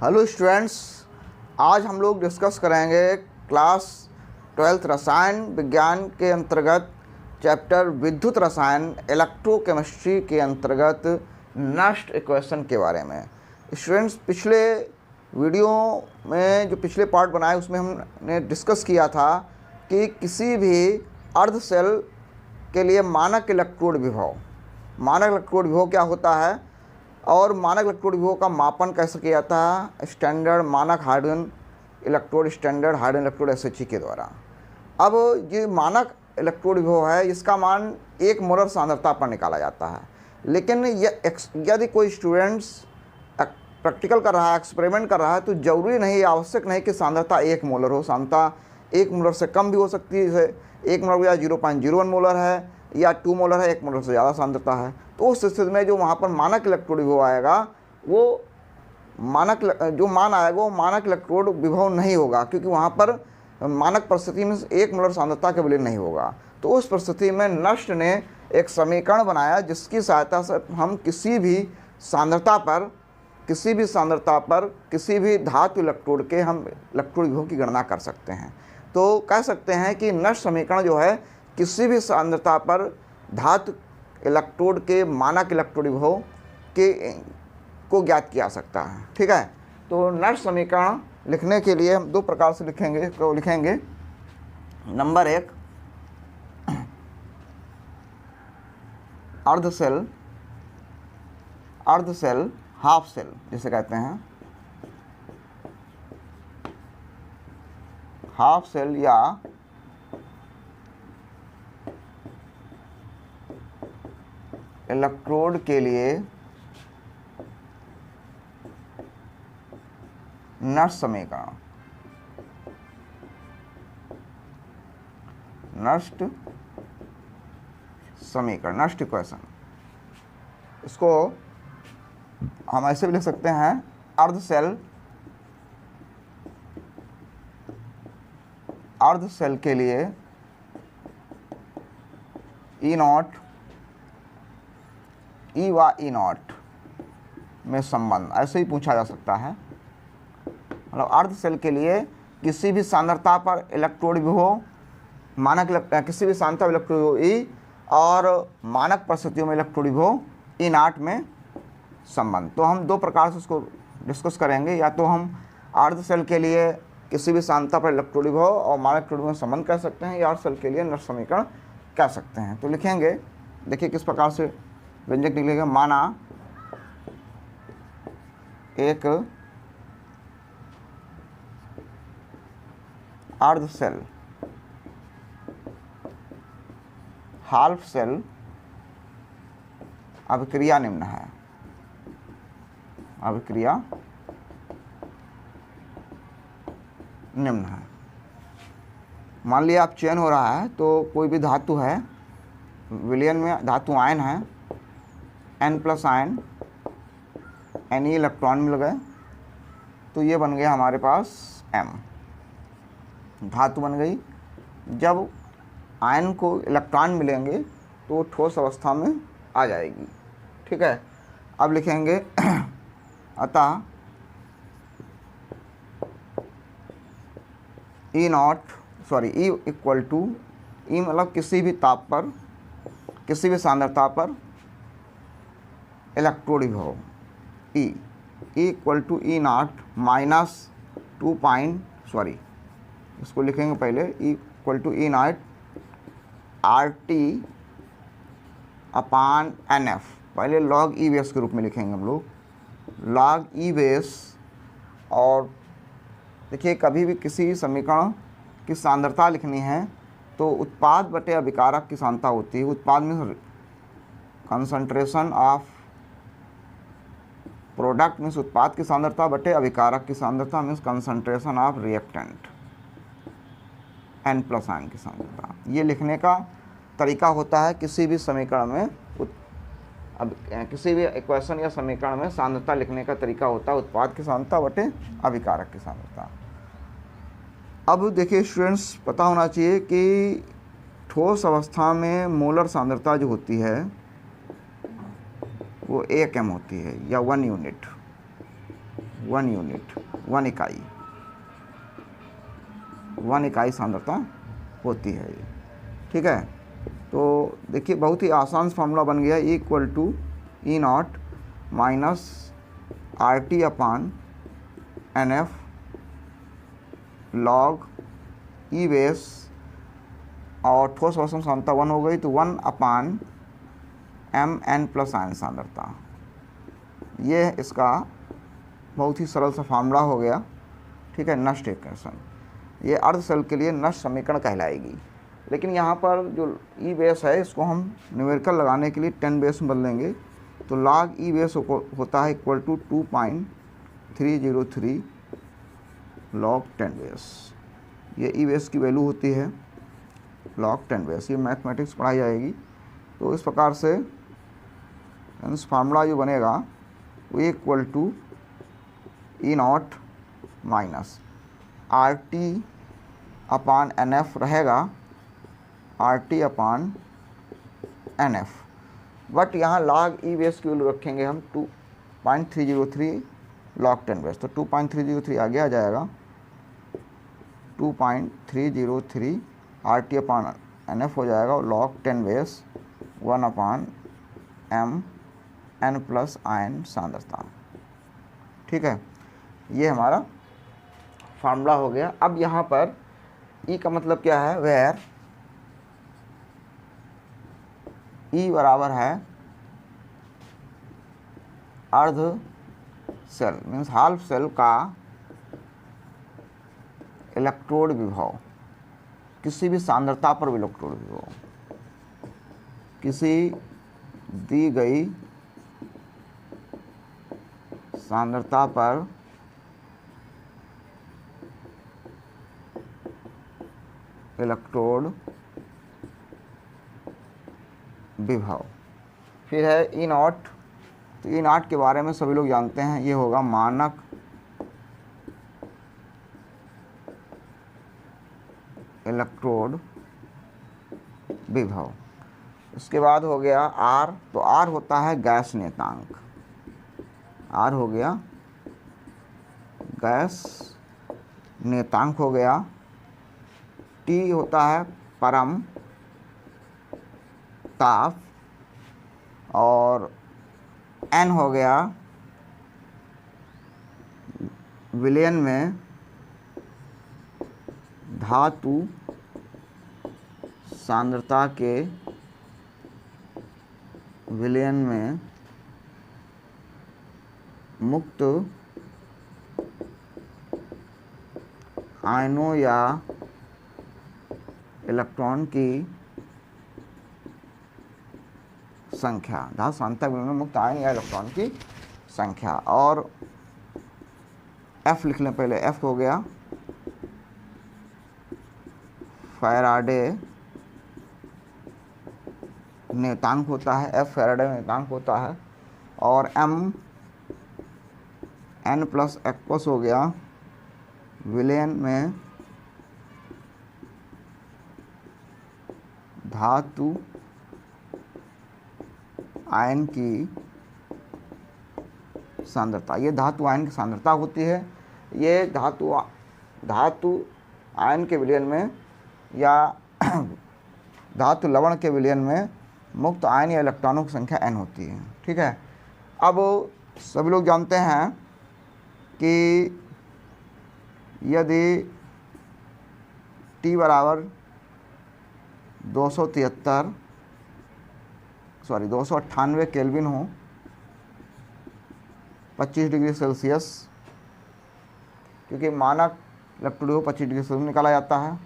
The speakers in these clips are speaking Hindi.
हेलो स्टूडेंट्स, आज हम लोग डिस्कस करेंगे क्लास 12th रसायन विज्ञान के अंतर्गत चैप्टर विद्युत रसायन इलेक्ट्रोकेमिस्ट्री के अंतर्गत नष्ट इक्वेशन के बारे में। स्टूडेंट्स, पिछले वीडियो में जो पिछले पार्ट बनाए उसमें हमने डिस्कस किया था कि किसी भी अर्ध सेल के लिए मानक इलेक्ट्रोड विभव क्या होता है और मानक इलेक्ट्रोड विभव का मापन कैसे किया जाता है स्टैंडर्ड मानक hydrogen electrode standard hydrogen electrode SHE के द्वारा। अब ये मानक इलेक्ट्रोड विभव है, इसका मान 1 मोलर सांद्रता पर निकाला जाता है। लेकिन यदि कोई स्टूडेंट्स प्रैक्टिकल कर रहा है, एक्सपेरिमेंट कर रहा है, तो ज़रूरी नहीं, आवश्यक नहीं कि सांद्रता 1 मोलर हो। सांद्रता 1 मोलर से कम भी हो सकती है, जैसे 1 मोलर या 0.01 मोलर है या 2 मोलर है, 1 मोलर से ज़्यादा सांद्रता है। तो उस स्थिति में जो वहाँ पर मानक इलेक्ट्रोड विभव आएगा वो मानक इलेक्ट्रोड विभव नहीं होगा, क्योंकि वहाँ पर मानक परिस्थिति में 1 मोलर सांद्रता के बजाय नहीं होगा। तो उस परिस्थिति में नष्ट ने एक समीकरण बनाया जिसकी सहायता से हम किसी भी सांद्रता पर किसी भी धातु इलेक्ट्रोड के हम इलेक्ट्रोड विभव की गणना कर सकते हैं। तो कह सकते हैं कि नष्ट समीकरण जो है किसी भी सांद्रता पर धातु इलेक्ट्रोड के मानक इलेक्ट्रोड विभव को ज्ञात किया जा सकता है। ठीक है, तो नष्ट समीकरण लिखने के लिए हम 2 प्रकार से लिखेंगे। नंबर 1, अर्ध सेल हाफ सेल जिसे कहते हैं, हाफ सेल या इलेक्ट्रोड के लिए नष्ट समीकरण, नष्ट इक्वेशन। इसको हम ऐसे भी लिख सकते हैं, अर्ध सेल के लिए E व E0 में संबंध ऐसे ही पूछा जा सकता है। मतलब अर्ध सेल के लिए किसी भी सांद्रता पर इलेक्ट्रोड विभव किसी भी सांद्रता इलेक्ट्रोड विभव E और मानक परिस्थितियों में इलेक्ट्रोड विभव E0 में संबंध। तो हम 2 प्रकार से उसको डिस्कस करेंगे। या तो हम अर्ध सेल के लिए किसी भी सांद्रता पर इलेक्ट्रोड विभव और मानक इलेक्ट्रोड विभव में संबंध कह सकते हैं, या अर्ध सेल के लिए नष्ट समीकरण कह सकते हैं। तो लिखेंगे, देखिए किस प्रकार से व्यंजक निकलेगा। माना एक अर्ध सेल हाल्फ सेल अभिक्रिया निम्न है। मान लिया आप चयन हो रहा है, तो कोई भी धातु है, विलयन में धातु आयन है, N+ आयन, Ne इलेक्ट्रॉन मिल गए, तो ये बन गया हमारे पास M, धातु बन गई। जब आयन को इलेक्ट्रॉन मिलेंगे तो ठोस अवस्था में आ जाएगी। ठीक है, अब लिखेंगे अतः E मतलब किसी भी ताप पर, किसी भी सांद्रता पर इलेक्ट्रोड विभव E = E0 इसको लिखेंगे पहले E = E0 RT/NF, पहले log E बेस के रूप में लिखेंगे हम लोग, log E बेस। और देखिए, कभी भी किसी समीकरण की सांद्रता लिखनी है तो उत्पाद बटे अभिकारक की सांद्रता होती है। उत्पाद में कंसंट्रेशन ऑफ प्रोडक्ट मीन्स उत्पाद की सांद्रता बटे अभिकारक की सांद्रता means concentration of reactant N+ ion की सांद्रता। ये लिखने का तरीका होता है किसी भी समीकरण में, किसी भी इक्वेशन या समीकरण में सांद्रता लिखने का तरीका होता है उत्पाद की सांद्रता बटे अभिकारक की सांद्रता। अब देखिए स्टूडेंट्स, पता होना चाहिए कि ठोस अवस्था में मोलर सांद्रता जो होती है वो 1 m होती है या 1 यूनिट। 1 यूनिट, 1 इकाई, 1 इकाई सांद्रता होती है ये। ठीक है, तो देखिए बहुत ही आसान फार्मूला बन गया, equal to E naught minus R T upon N F log E base, और ठोस वस्तु सांद्रता 1 हो गई तो 1 upon M N plus ion सांद्रता। ये इसका बहुत ही सरल सा फार्मूला हो गया। ठीक है, नष्ट इक्वेशन, ये अर्ध शेल के लिए नष्ट समीकरण कहलाएगी। लेकिन यहाँ पर जो ई बेस है इसको हम न्यूमेरिकल लगाने के लिए 10 बेस में बदलेंगे, तो लॉग ई बेस होता है इक्वल टू 2.303 लॉग 10 बेस। ये ई बेस की वैल्यू होती है लॉग 10 बेस। ये मैथमेटिक्स पढ़ाई जाएगी। तो इस प्रकार से फार्मूला जो बनेगा वो equal to E naught minus R T upon N F रहेगा, R T upon N F, but यहाँ लॉग ई बेस की वैल्यू रखेंगे हम 2.303 लॉग 10 बेस, तो 2.303 आगे आ जाएगा, 2.303 are T upon N F हो जाएगा, और log 10 base 1 upon M N plus ion सांद्रता। ठीक है, ये हमारा फार्मूला हो गया। अब यहाँ पर ई का मतलब क्या है, वेयर ई बराबर है अर्ध सेल मीन्स हाल्फ सेल का इलेक्ट्रोड विभव, किसी भी सांद्रता पर इलेक्ट्रोड विभव, किसी दी गई सांद्रता पर इलेक्ट्रोड विभव। फिर है ई नॉट, तो ई नॉट के बारे में सभी लोग जानते हैं, ये होगा मानक इलेक्ट्रोड विभव। उसके बाद हो गया आर, तो आर होता है गैस नियतांक, आर हो गया गैस नियतांक हो गया। टी होता है परम ताप, और एन हो गया विलयन में धातु सांद्रता के विलयन में मुक्त आयनों या इलेक्ट्रॉन की संख्या, धातु सांद्रता के विलयन में मुक्त आयन या इलेक्ट्रॉन की संख्या। और एफ लिख लें पहले, एफ हो गया फैराडे नियतांक होता है, एफ फैराडे नियतांक होता है। और एम एन प्लस एक्वस हो गया विलयन में धातु आयन की सांद्रता। ये धातु आयन की सांद्रता होती है। ये धातु आयन के विलयन में या धातु लवण के विलयन में मुक्त आयन या इलेक्ट्रॉनों की संख्या n होती है। ठीक है, अब सभी लोग जानते हैं कि यदि T बराबर 298 केल्विन हो, 25 डिग्री सेल्सियस, क्योंकि मानक इलेक्ट्रोड हो 25 डिग्री सेल्सियस निकाला जाता है।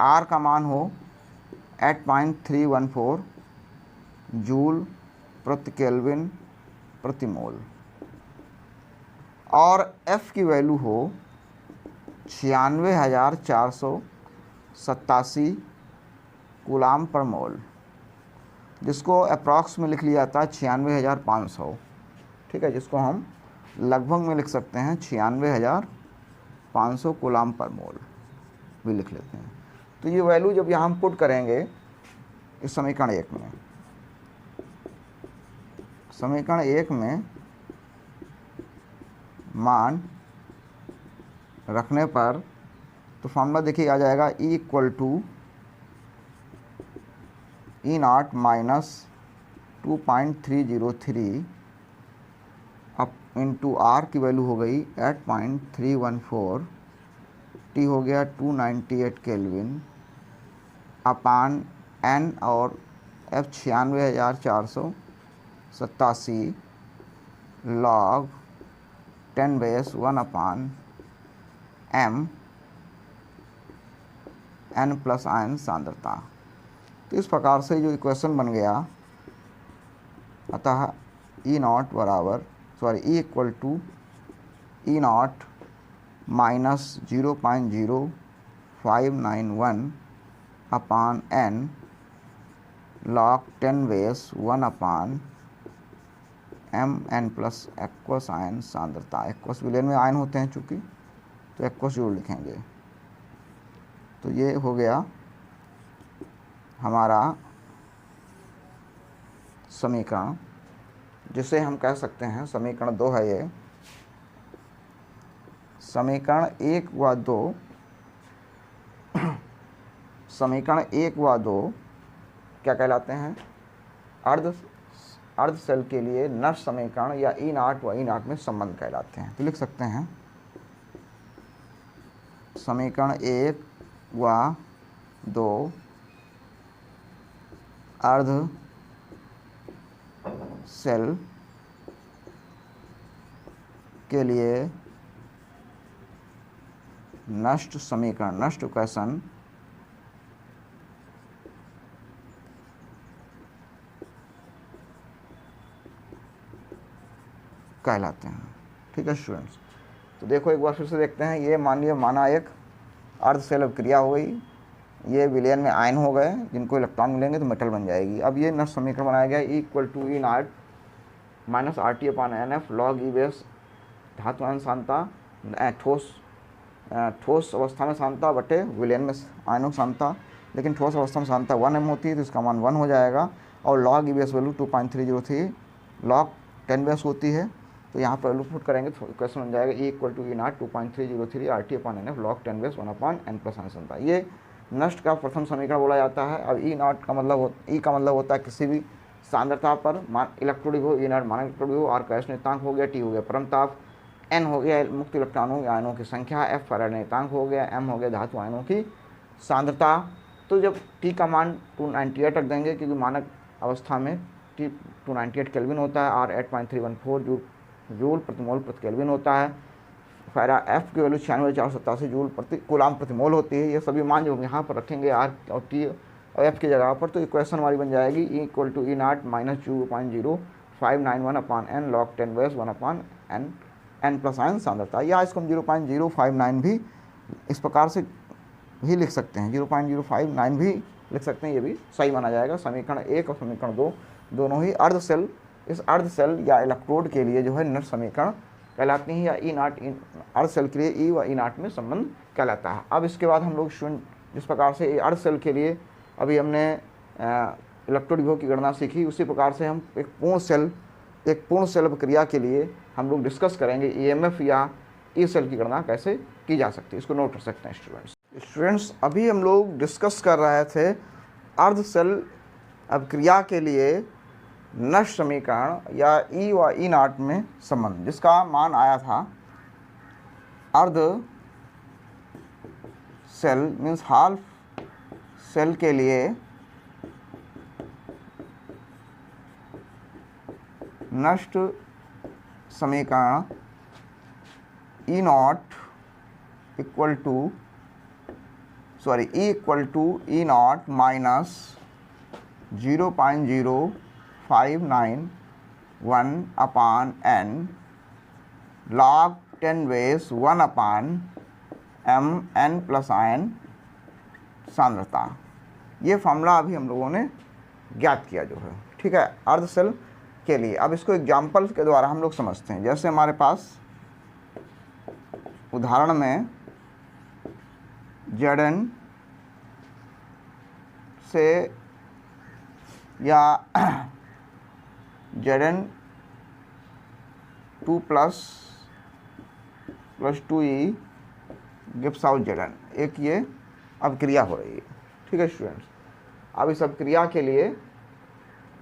R का मान हो 8.314 जूल प्रति केल्विन प्रति मोल, और F की वैल्यू हो 96,487 कूलाम पर मोल, जिसको अप्रॉक्स में लिख लिया जाता है 96,500। ठीक है, जिसको हम लगभग में लिख सकते हैं 96,500 कूलाम पर मोल भी लिख लेते हैं। तो ये वैल्यू जब यहाँ हम पुट करेंगे इस समीकरण 1 में, समीकरण 1 में मान रखने पर तो फॉर्मूला देखिए आ जाएगा E equal to E0 minus 2.303 अब इंटू R की वैल्यू हो गई 8.314, T हो गया 298 केल्विन अपान N और F 96,487 log 10⁻1 upon m n plus ion सांद्रता। तो इस प्रकार से जो इक्वेशन बन गया, अतः E0 बराबर E equal to E0 minus 0.0591 upon n log 10⁻1 upon m n plus aqueous ion सांद्रता। एक्वस विलेन में आयन होते हैं चूँकि, तो एक्वस जरूर लिखेंगे। तो ये हो गया हमारा समीकरण, जिसे हम कह सकते हैं समीकरण 2 है ये। समीकरण 1 व 2 समीकरण 1 व 2 क्या कहलाते हैं? अर्ध सेल के लिए नष्ट समीकरण या E0 व E0 में संबंध कहलाते हैं। तो लिख सकते हैं समीकरण 1 व 2 अर्ध सेल के लिए नष्ट समीकरण, नष्ट इक्वेशन कहलाते हैं। ठीक है स्टूडेंट्स, तो देखो एक बार फिर से देखते हैं। ये मान लिया, माना एक अर्ध सेल अभिक्रिया हो गई, ये विलयन में आयन हो गए जिनको इलेक्ट्रॉन मिलेंगे तो मेटल बन जाएगी। अब ये नष्ट समीकरण बनाया गया E equal to E0 minus RT upon NF log E base धातु आयन सांद्रता, ठोस अवस्था में सांद्रता बटे विलयन में आयनों की सांद्रता। लेकिन ठोस अवस्था में सांद्रता 1m होती है तो इसका मान 1 हो जाएगा। और log E base value 2.303 log 10 base होती है, तो यहाँ पर वैल्यू पुट करेंगे तो क्वेश्चन बन जाएगा E equal to E0 2.303 RT upon NF log 10 base 1 upon n plus ion सांद्रता। ये नष्ट का प्रथम समीकरण बोला जाता है। अब E0 का मतलब होता है किसी भी सांद्रता पर इलेक्ट्रोड हो, E0 मानक इलेक्ट्रोड हो, R का नियतांक हो गया, T हो गया परमताप, N हो गया मुक्त इलेक्ट्रॉनों या आयनों की संख्या, F फैराडे नियतांक हो गया, M हो गया धातु आयनों की सांद्रता। तो जब T का मान 298 रख देंगे क्योंकि मानक अवस्था में T 298 केल्विन होता है, R 8.314 जूल प्रति मोल प्रति केल्विन होता है, फैरा F की वैल्यू 96,487 जूल प्रति कूलाम प्रति मोल होती है। ये सभी मान जो यहाँ पर रखेंगे R और T और F की जगह पर, तो इक्वेशन हमारी बन जाएगी E equal to E0 minus 0.0591 upon n log 10 base 1 upon n plus ion सांद्रता। या इसको हम 0.059 भी इस प्रकार से भी लिख सकते हैं, 0.059 भी लिख सकते हैं, ये भी सही माना जाएगा। समीकरण 1 और समीकरण 2 दोनों ही अर्ध सेल, इस अर्ध सेल या इलेक्ट्रोड के लिए जो है नष्ट समीकरण कहलाती हैं, या E0 अर्ध सेल के लिए E व E0 में संबंध कहलाता है। अब इसके बाद हम लोग जिस प्रकार से अर्ध सेल के लिए अभी हमने इलेक्ट्रोड विभव की गणना सीखी, उसी प्रकार से हम एक पूर्ण सेल अभिक्रिया के लिए हम लोग डिस्कस करेंगे EMF या E सेल की गणना कैसे की जा सकती है। इसको नोट कर सकते हैं स्टूडेंट्स। अभी हम लोग डिस्कस कर रहे थे अर्ध सेल अभिक्रिया के लिए नष्ट समीकरण या E व E0 में संबंध, जिसका मान आया था अर्ध सेल मीन्स हाफ सेल के लिए नष्ट समीकरण E0 equal to E equal to E0 minus 0.0591 upon n log 10 base 1 upon m n plus ion सांद्रता। ये फॉर्मूला अभी हम लोगों ने ज्ञात किया जो है, ठीक है, अर्ध सेल के लिए। अब इसको एग्जाम्पल के द्वारा हम लोग समझते हैं। जैसे हमारे पास उदाहरण में Zn से या Zn 2 plus plus 2E gives out Zn। एक ये अभिक्रिया हो रही है। ठीक है स्टूडेंट्स, अब इस अभिक्रिया के लिए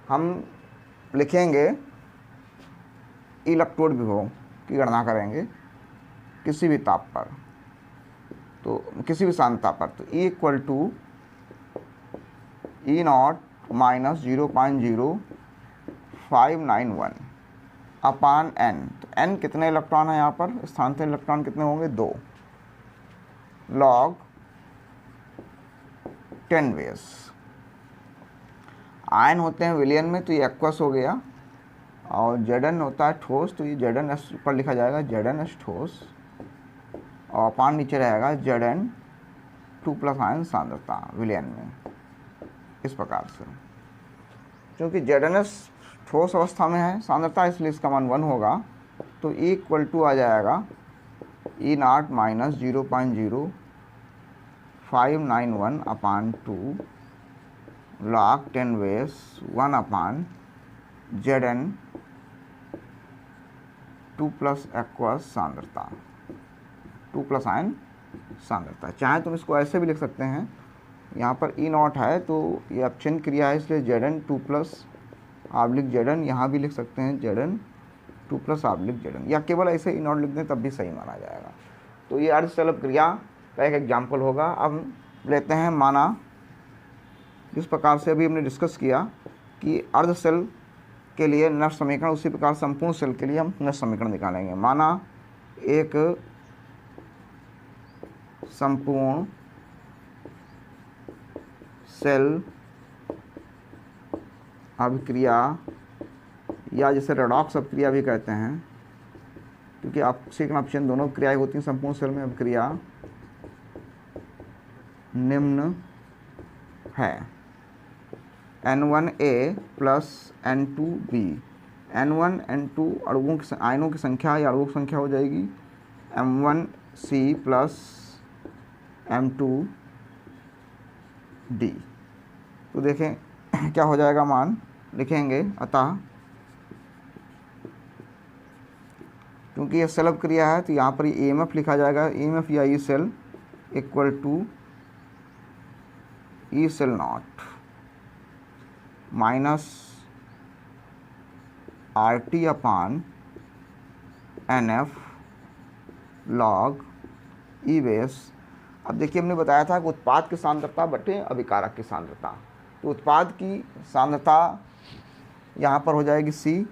हम लिखेंगे इलेक्ट्रोड विभव की गणना करेंगे किसी भी ताप पर, तो किसी भी सांद्रता पर। तो E equal to E0 minus 0.0591 upon N। तो N कितने इलेक्ट्रॉन है यहाँ पर, स्थानांतरित इलेक्ट्रॉन कितने होंगे, 2 लॉग 10 बेस। आयन होते हैं विलयन में, तो ये एक्वस हो गया, और Zn होता है ठोस, तो ये Zns पर लिखा जाएगा Zns ठोस, और अपान नीचे रहेगा Zn 2+ आयन सांद्रता विलयन में, इस प्रकार से। क्योंकि Zns ठोस अवस्था में है सांद्रता, इसलिए इसका मान 1 होगा। तो E इक्वल टू आ जाएगा E0 minus 0.0591 upon 2 log 10 base 1 अपान Zn 2+ एक्वस सांद्रता, 2+ आयन सांद्रता। चाहे तुम इसको ऐसे भी लिख सकते हैं, यहाँ पर E0 है तो ये अपचयन क्रिया है, इसलिए Zn 2+ आब्लिक Zn, यहाँ भी लिख सकते हैं Zn 2+ आब्लिक Zn, या केवल ऐसे E0 लिख दें तब भी सही माना जाएगा। तो ये अर्धशलभ क्रिया का एक एग्जाम्पल होगा। अब लेते हैं, माना जिस प्रकार से अभी हमने डिस्कस किया कि अर्ध सेल के लिए नष्ट समीकरण, उसी प्रकार संपूर्ण सेल के लिए हम नष्ट समीकरण निकालेंगे। माना एक संपूर्ण सेल अभिक्रिया, या जिसे रेडॉक्स अभिक्रिया भी कहते हैं, क्योंकि ऑक्सीकरण अपचयन दोनों क्रियाएं होती हैं संपूर्ण सेल में। अभिक्रिया निम्न है, N1A plus N2B। N1 N2 अणुओं की आयनों की संख्या या अणुओं की संख्या हो जाएगी M1C प्लस M2D। तो देखें क्या हो जाएगा, मान लिखेंगे। अतः क्योंकि ये सेल अभिक्रिया है तो यहाँ पर EMF लिखा जाएगा, EMF या E cell equal to E cell naught minus RT upon NF log E base. अब देखिए, हमने बताया था कि उत्पाद की सांद्रता बटे अभिकारक की सांद्रता। तो उत्पाद की सांद्रता यहाँ पर हो जाएगी C,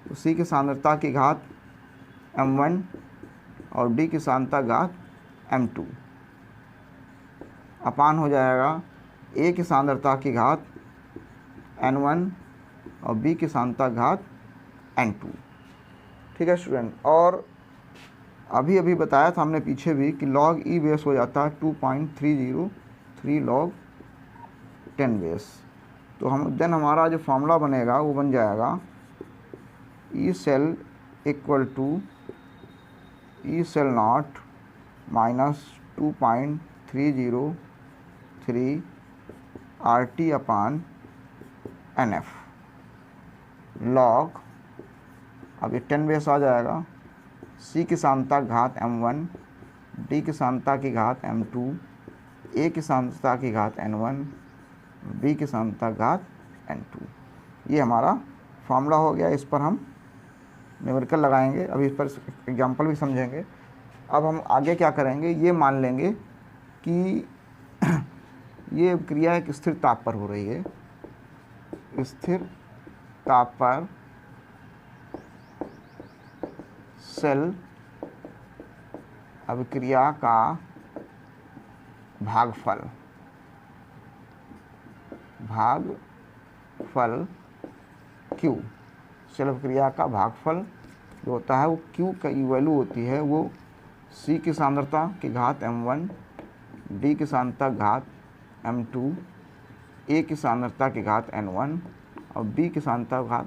तो C की सांद्रता की घात M1 और D की सांद्रता घात M2 अपान हो जाएगा A की सांद्रता की घात N1 और B की सांद्रता घात N2। ठीक है स्टूडेंट, और अभी बताया था हमने पीछे भी कि लॉग E बेस हो जाता है 2.303 लॉग 10 बेस। तो हमारा जो फॉर्मूला बनेगा वो बन जाएगा E cell equal to E cell naught minus 2.303 RT upon NF log, अब ये 10 बेस आ जाएगा, C की सांद्रता घात M1, D की सांद्रता की घात M2, A की सांद्रता की घात N1, B की सांद्रता घात N2। ये हमारा फॉर्मूला हो गया। इस पर हम न्यूमेरिकल लगाएंगे, अभी इस पर एग्जांपल भी समझेंगे। अब हम आगे क्या करेंगे, ये मान लेंगे कि ये क्रिया एक स्थिर ताप पर हो रही है। स्थिर ताप पर सेल अभिक्रिया का भागफल Q, सेल अभिक्रिया का भागफल जो होता है वो Q का वैल्यू होती है, वो C की सांद्रता की घात M1, D की सांद्रता घात M2, A की सांद्रता की घात N1 और B की सांद्रता घात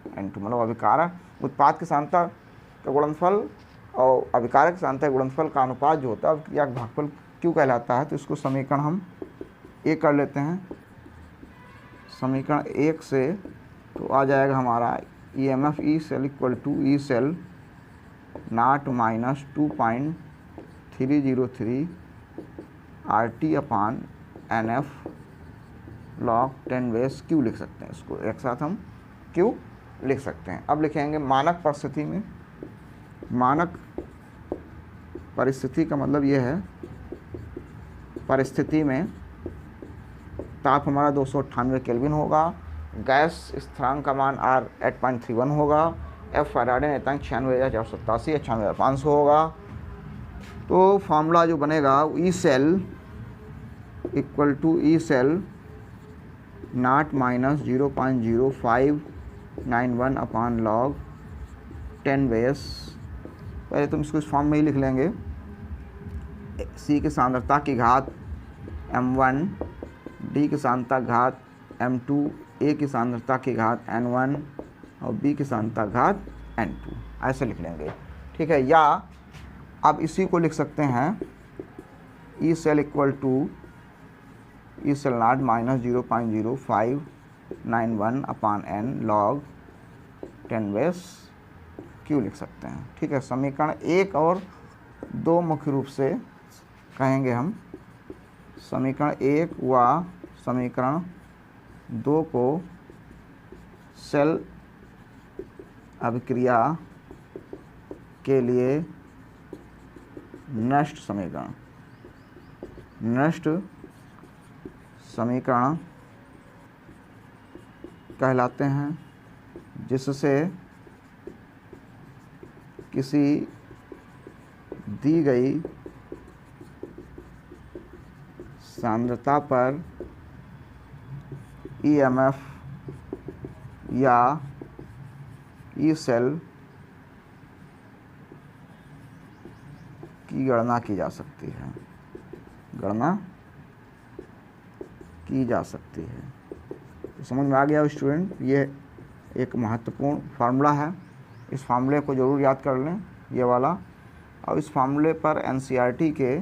N2। मतलब अभिकारक उत्पाद की सांद्रता का गुणनफल और अभिकारक की सांद्रता के गुणनफल का अनुपात जो होता है अभिक्रिया का भागफल Q कहलाता है। तो इसको समीकरण हम 1 कर लेते हैं। समीकरण 1 से तो आ जाएगा हमारा EMF E cell equal to E cell naught minus 2.303 303 RT upon NF log 10 base Q लिख सकते हैं। इसको एक साथ हम Q लिख सकते हैं। अब लिखेंगे मानक परिस्थिति में। मानक परिस्थिति का मतलब ये है, परिस्थिति में ताप हमारा 298 केल्विन होगा, गैस स्थिरांक का मान R 8.31 होगा, F फैराडे नेतांक 96,487 या 96,500 होगा। तो फार्मूला जो बनेगा E cell equal to E cell naught minus 0.0591 upon log 10 base. पहले तुम इसको इस फॉर्म में ही लिख लेंगे। C की सांद्रता की घात m1, D की सांद्रता घात m2, A की सांद्रता की घात n1 और B की सांद्रता घात n2, ऐसे लिख लेंगे। ठीक है। या अब इसी को लिख सकते हैं E cell equal to E cell naught minus 0.0591 upon n log 10 base Q लिख सकते हैं। ठीक है। समीकरण 1 और 2 मुख्य रूप से कहेंगे हम। समीकरण 1 व समीकरण 2 को सेल अभिक्रिया के लिए नष्ट समीकरण कहलाते हैं, जिससे किसी दी गई सांद्रता पर EMF या ई सेल की गणना की जा सकती है। तो समझ में आ गया स्टूडेंट। ये एक महत्वपूर्ण फार्मूला है। इस फार्मूले को ज़रूर याद कर लें, ये वाला। और इस फार्मूले पर NCERT के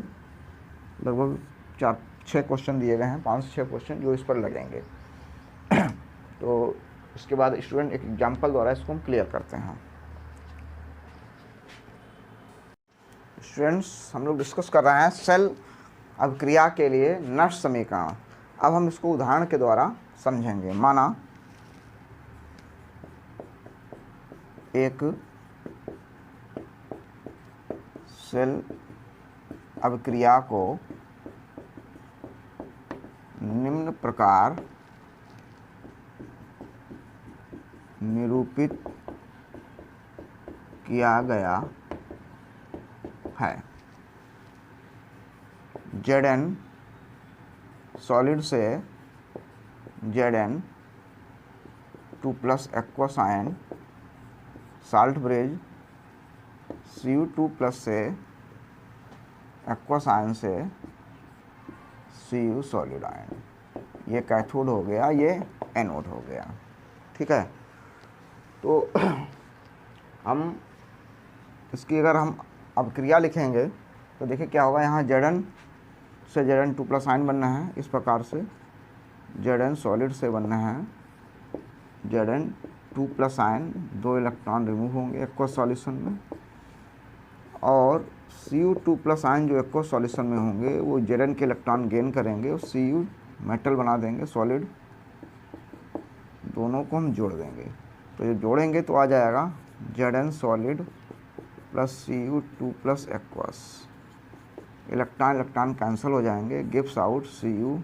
लगभग 4-6 क्वेश्चन दिए गए हैं, 5 से 6 क्वेश्चन जो इस पर लगेंगे। तो इसके बाद स्टूडेंट एक एग्जाम्पल द्वारा इसको हम क्लियर करते हैं। स्टूडेंट्स, हम लोग डिस्कस कर रहे हैं सेल अभिक्रिया के लिए नष्ट समीकरण। अब हम इसको उदाहरण के द्वारा समझेंगे। माना एक सेल अभिक्रिया को निम्न प्रकार निरूपित किया गया है। Zn सॉलिड से Zn2 plus aqueous ion salt bridge, Cu2 plus से एक्वस आयन से Cu सॉलिड आयन। ये कैथोड हो गया, ये एनोड हो गया। ठीक है। तो हम इसकी अगर हम अभिक्रिया लिखेंगे तो देखिए क्या होगा। यहाँ Zn से Zn2 प्लस आयन बनना है, इस प्रकार से Zn सॉलिड से बनना है Zn2 plus ion, 2 electron remove होंगे एक्वस सॉल्यूशन में, और Cu2 प्लस आयन जो एक्वस सॉल्यूशन में होंगे वो Zn के इलेक्ट्रॉन गेन करेंगे और Cu मेटल बना देंगे सॉलिड। दोनों को हम जोड़ देंगे, तो ये जोड़ेंगे तो आ जाएगा Zn solid plus Cu2 plus aqueous. Electron cancel हो जाएंगे, gives out Cu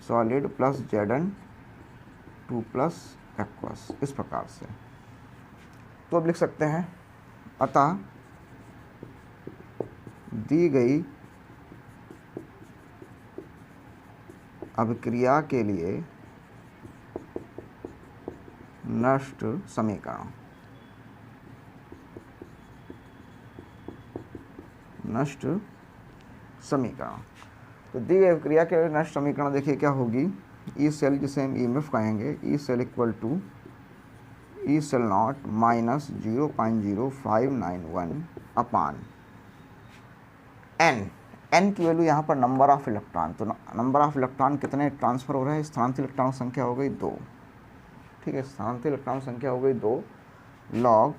solid plus Zn2 plus aqueous, इस प्रकार से। तो अब लिख सकते हैं, अतः दी गई अभिक्रिया के लिए नष्ट समीकरण तो दी गई अभिक्रिया के नष्ट समीकरण देखिए क्या होगी। ई सेल जिसे हम EMF कहेंगे, E cell equal to E cell naught minus 0.0591 upon n। n की वैल्यू यहाँ पर नंबर ऑफ इलेक्ट्रॉन। तो नंबर ऑफ इलेक्ट्रॉन कितने ट्रांसफ़र हो रहे हैं, स्थानांतरित इलेक्ट्रॉन संख्या हो गई 2। ठीक है, स्थानांतरित इलेक्ट्रॉन संख्या हो गई 2 लॉग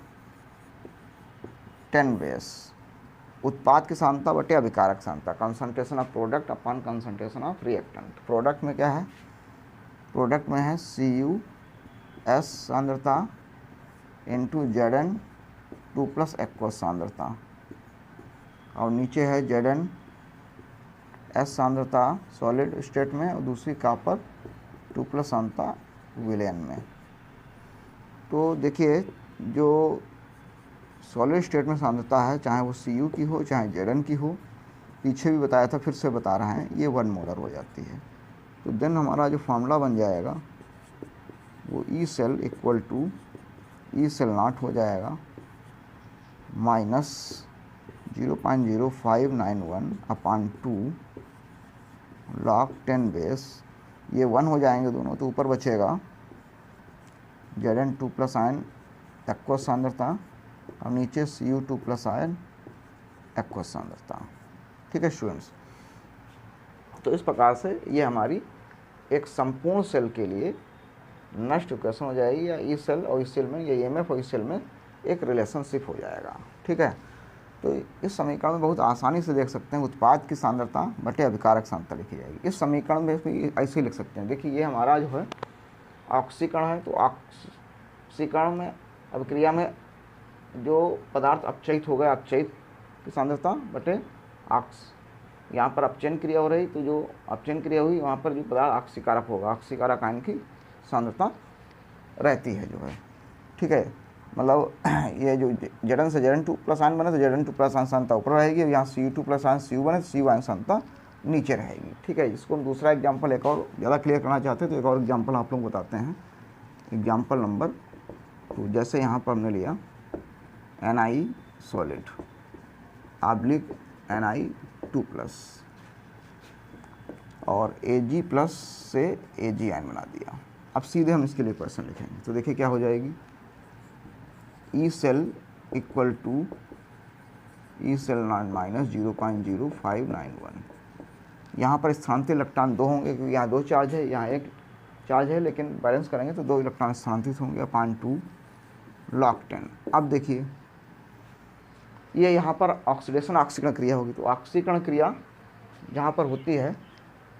10 बेस उत्पाद की सांद्रता बटे अभिकारक सांद्रता, concentration of product upon concentration of reactant. Product में क्या है, प्रोडक्ट में है CuS सांद्रता इंटू Zn2 प्लस एक्वस सांद्रता, और नीचे है Zn(S) सांद्रता सॉलिड स्टेट में और दूसरी कॉपर 2 प्लस सांद्रता विलयन में। तो देखिए जो सॉलिड स्टेट में सांद्रता है, चाहे वो Cu की हो चाहे Zn की हो, पीछे भी बताया था फिर से बता रहे हैं, ये 1 मोलर हो जाती है। तो देन हमारा जो फार्मूला बन जाएगा वो E cell equal to E cell naught हो जाएगा माइनस 0.0591 अपान 2 log 10 बेस, ये 1 हो जाएंगे दोनों, तो ऊपर बचेगा Zn2 प्लस आयन एक्वस सांद्रता और नीचे Cu2 प्लस आयन एक्वस सांद्रता। ठीक है स्टूडेंट्स, तो इस प्रकार से ये हमारी एक संपूर्ण सेल के लिए नष्ट इक्वेशन हो जाएगी, या ई सेल और इस सेल में, या EMF और इस सेल में एक रिलेशनशिप हो जाएगा। ठीक है, तो इस समीकरण में बहुत आसानी से देख सकते हैं उत्पाद की सांद्रता बटे अभिकारक सांद्रता लिखी जाएगी। इस समीकरण में भी ऐसे ही लिख सकते हैं। देखिए ये हमारा जो है ऑक्सीकरण है, तो ऑक्सीकरण में अभिक्रिया में जो पदार्थ अपचयित हो गया, अपचयित की सांद्रता बटे यहाँ पर अपचयन क्रिया हो रही, तो जो अपचयन क्रिया हुई वहाँ पर जो पदार्थ ऑक्सीकारक होगा, ऑक्सीकारक आयन की सांद्रता रहती है जो है। ठीक है, मतलब ये जो Zn से Zn2 प्लस आयन बने तो Zn2 प्लस आयन सांद्रता ऊपर रहेगी, और यहाँ Cu2 प्लस आयन Cu बने तो Cu आयन सांद्रता नीचे रहेगी। ठीक है, इसको हम दूसरा एग्जाम्पल एक और ज़्यादा क्लियर करना चाहते हैं तो एक और एग्जाम्पल आप लोग बताते हैं। एग्जाम्पल नंबर 2, जैसे यहाँ पर हमने लिया Ni solid oblique Ni2 plus और Ag प्लस से Ag आयन बना दिया। अब सीधे हम इसके लिए इक्वेशन लिखेंगे, तो देखिए क्या हो जाएगी, E cell equal to E cell minus 0.0591। यहाँ पर स्थानांतरित इलेक्ट्रॉन 2 होंगे क्योंकि यहाँ 2 चार्ज है, यहाँ 1 चार्ज है, लेकिन बैलेंस करेंगे तो 2 इलेक्ट्रॉन स्थानांतरित होंगे अपान 2 log 10। अब देखिए ये यहाँ पर ऑक्सीडेशन ऑक्सीकरण क्रिया होगी, तो ऑक्सीकरण क्रिया जहाँ पर होती है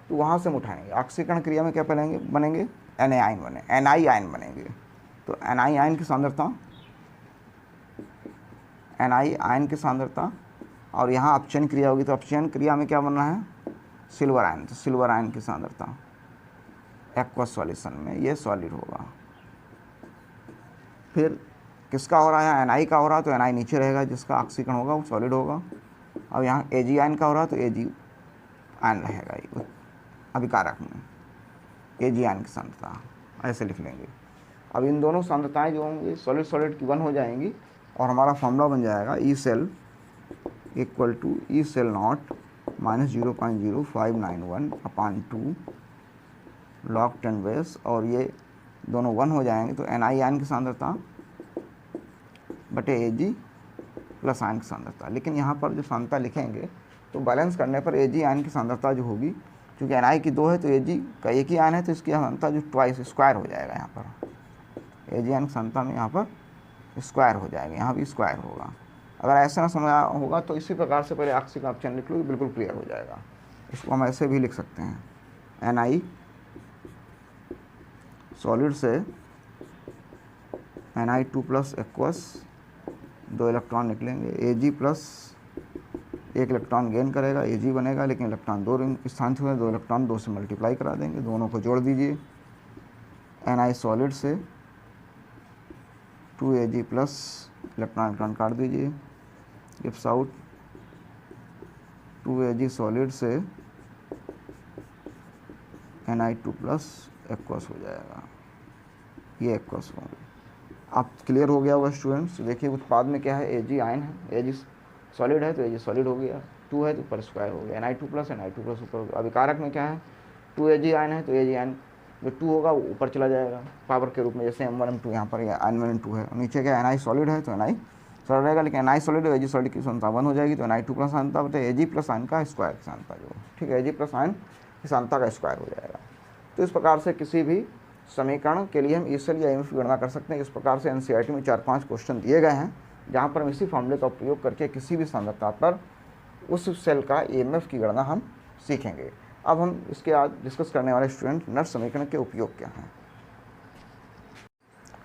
तो वहाँ से हम उठाएंगे। ऑक्सीकरण क्रिया में क्या बनेंगे Ni आयन बनेंगे। तो Ni आयन की सांद्रता, Ni आयन की सांद्रता, और यहाँ अपचयन क्रिया होगी, तो अपचयन क्रिया में क्या बन रहा है, सिल्वर आयन, तो सिल्वर आयन की सांद्रता एक्वस सॉल्यूशन में ये सॉलिड होगा। फिर किसका हो रहा है, Ni का हो रहा है, तो Ni नीचे रहेगा, जिसका ऑक्सीकरण होगा वो सॉलिड होगा। और यहाँ Ag आयन का हो रहा है तो Ag आयन रहेगा अभिकारक में, Ag आयन की सांद्रता, ऐसे लिख लेंगे। अब इन दोनों सांद्रताएं जो होंगी सॉलिड सॉलिड की 1 हो जाएंगी, और हमारा फॉर्मूला बन जाएगा E cell equal to E cell naught minus 0.0591 upon 2 log 10 base, और ये दोनों 1 हो जाएंगे, तो Ni आयन की सांद्रता बटे Ag प्लस आयन की सांद्रता। लेकिन यहाँ पर जो सांद्रता लिखेंगे तो बैलेंस करने पर Ag आयन की सांद्रता जो होगी, क्योंकि Ni की 2 है तो Ag का एक ही आयन है, तो इसकी सांद्रता जो ट्वाइस स्क्वायर हो जाएगा। यहाँ पर Ag आयन की सांद्रता में यहाँ पर स्क्वायर हो जाएगा, यहाँ भी स्क्वायर होगा। अगर ऐसे ना समझ होगा तो इसी प्रकार से पहले ऑक्सीकरण ऑप्शन लिख लो, बिल्कुल क्लियर हो जाएगा। इसको हम ऐसे भी लिख सकते हैं, Ni सॉलिड से Ni2 प्लस एक्वस 2 इलेक्ट्रॉन निकलेंगे, Ag प्लस 1 इलेक्ट्रॉन गेन करेगा, Ag बनेगा, लेकिन इलेक्ट्रॉन 2 स्थान हुए, 2 इलेक्ट्रॉन 2 से मल्टीप्लाई करा देंगे, दोनों को जोड़ दीजिए। Ni सॉलिड से 2Ag प्लस इलेक्ट्रॉन काट दीजिए, गिव्स आउट 2Ag सॉलिड से Ni2 प्लस एक्वस हो जाएगा, ये एक्वस होंगे। अब क्लियर हो गया होगा स्टूडेंट्स। देखिए उत्पाद में क्या है, Ag आयन है, Ag सॉलिड है तो Ag सॉलिड हो गया, 2 है तो ऊपर स्क्वायर हो गया, Ni2 प्लस ऊपर हो गया। अभिकारक में क्या है, 2Ag आयन है तो Ag आयन जो 2 होगा वो ऊपर चला जाएगा पावर के रूप में, जैसे M1 M2 यहाँ पर आयन 2 है। नीचे क्या Ni सॉलिड है तो Ni सॉलिड रहेगा, लेकिन Ni सॉलिड है Ag सॉलिड की सांद्रता 1 हो जाएगी, तो Ni2 प्लस सांद्रता बटे Ag प्लस आयन का स्क्वायर की सांद्रता जो, ठीक है, Ag प्लस आयन की सांद्रता का स्क्वायर हो जाएगा। तो इस प्रकार से किसी भी समीकरण के लिए हम ई सेल या EMF की गणना कर सकते हैं। इस प्रकार से NCERT में 4-5 क्वेश्चन दिए गए हैं, जहाँ पर हम इसी फॉर्मूले का उपयोग करके किसी भी सांद्रता पर उस सेल का ईएमएफ की गणना हम सीखेंगे। अब हम इसके आज डिस्कस करने वाले स्टूडेंट नट समीकरण के उपयोग क्या हैं।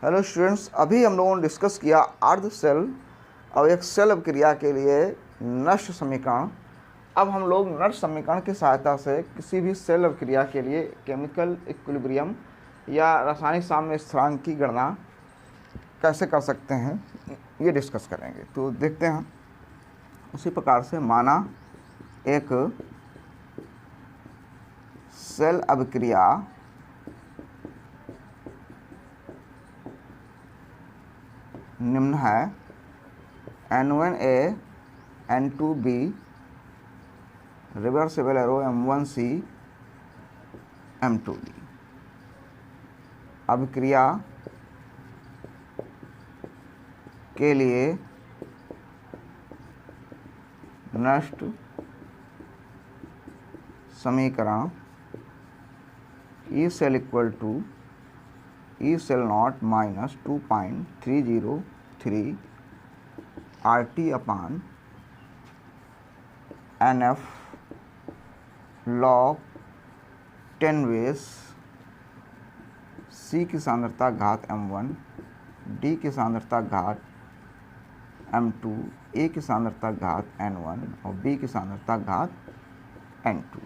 हेलो स्टूडेंट्स, अभी हम लोगों ने डिस्कस किया अर्ध सेल और एक सेल अभिक्रिया के लिए नट समीकरण। अब हम लोग नट समीकरण की सहायता से किसी भी सेल अभिक्रिया के लिए केमिकल इक्विलिब्रियम या रासायनिक साम्य स्थिरांक की गणना कैसे कर सकते हैं ये डिस्कस करेंगे। तो देखते हैं। उसी प्रकार से माना एक सेल अभिक्रिया निम्न है N1A N2B reversible arrow M1C M2D। अभिक्रिया के लिए नष्ट समीकरण E cell equal to E cell naught minus 2.303 RT upon NF log 10 base C की सांद्रता घात M1, D की सांद्रता घात M2, A की सांद्रता घात N1 और B की सांद्रता घात N2।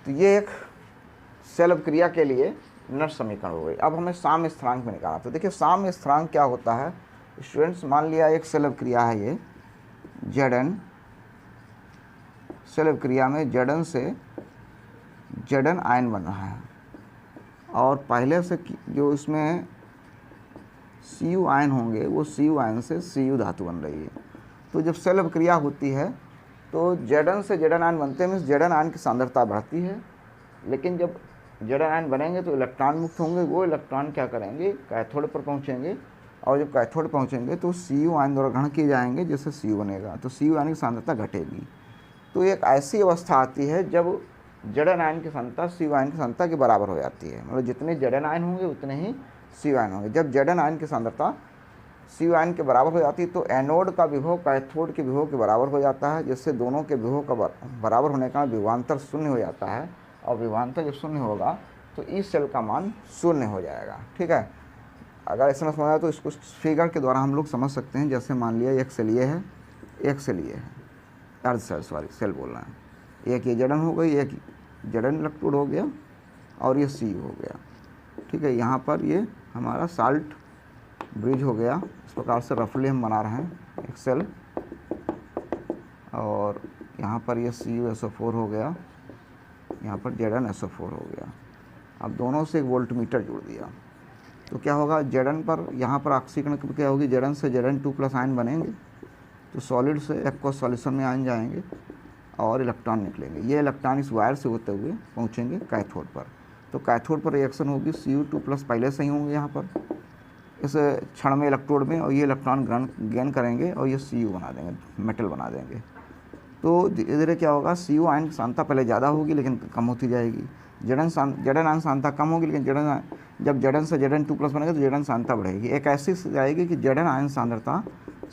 तो ये एक सेल अभिक्रिया के लिए नट समीकरण हो गई। अब हमें साम्य स्थिरांक में निकालना। तो देखिए साम्य स्थिरांक क्या होता है स्टूडेंट्स। मान लिया एक सेल अभिक्रिया है ये Zn। सेल अभिक्रिया में Zn से Zn आयन बन रहा है और पहले से जो इसमें Cu आयन होंगे वो Cu आयन से Cu धातु बन रही है। तो जब सेल अभिक्रिया होती है तो Zn से Zn आयन बनते हैं, मीन्स Zn आयन की सांद्रता बढ़ती है। लेकिन जब Zn आयन बनेंगे तो इलेक्ट्रॉन मुक्त होंगे। वो इलेक्ट्रॉन क्या करेंगे, कैथोड पर पहुंचेंगे और जब कैथोड पहुंचेंगे तो Cu आयन द्वारा ग्रहण किए जाएंगे जिससे Cu बनेगा। तो Cu आयन की सांद्रता घटेगी। तो एक ऐसी अवस्था आती है जब Zn आयन की सांद्रता Cu आयन की सांद्रता के बराबर हो जाती है। मतलब जितने Zn आयन होंगे उतने ही Cu आयन होंगे। जब Zn आयन की सांद्रता Cu आयन के बराबर हो जाती है तो एनोड का विभव कैथोड के विभव के बराबर हो जाता है, जिससे दोनों के विभव का बराबर होने का विभवांतर शून्य हो जाता है। और विभवांतर जब शून्य होगा तो इस सेल का मान शून्य हो जाएगा। ठीक है, अगर ऐसा समझ आया तो इसको फिगर के द्वारा हम लोग समझ सकते हैं। जैसे मान लिया एक सेल ये है, एक सेल ये है, अर्ध सेल सेल बोलना है। एक ये Zn हो गई, एक Zn इलेक्ट्रोड हो गया और ये Cu हो गया। ठीक है, यहाँ पर ये हमारा साल्ट ब्रिज हो गया। इस प्रकार से रफली हम बना रहे हैं एक सेल। और यहाँ पर ये CuSO4 हो गया, यहाँ पर ZnSO4 हो गया। अब दोनों से एक वोल्टमीटर जोड़ दिया तो क्या होगा, Zn पर यहाँ पर ऑक्सीकरण क्या होगी, Zn से Zn2+ आयन बनेंगे तो सॉलिड से एक्वस सॉल्यूशन में आयन जाएंगे और इलेक्ट्रॉन निकलेंगे। ये इलेक्ट्रॉन इस वायर से होते हुए पहुँचेंगे कैथोड पर। तो कैथोड पर रिएक्शन होगी, Cu2+ पहले से ही होंगे यहाँ पर इस क्षण में इलेक्ट्रोड में, और ये इलेक्ट्रॉन गेन करेंगे और ये Cu बना देंगे, मेटल बना देंगे। तो धीरे धीरे क्या होगा, Cu आयन की सांद्रता पहले ज़्यादा होगी लेकिन कम होती जाएगी। Zn आयन सांद्रता कम होगी लेकिन जब Zn से Zn2+ बनेगा तो Zn सांद्रता बढ़ेगी। एक ऐसी जाएगी कि Zn आयन सांद्रता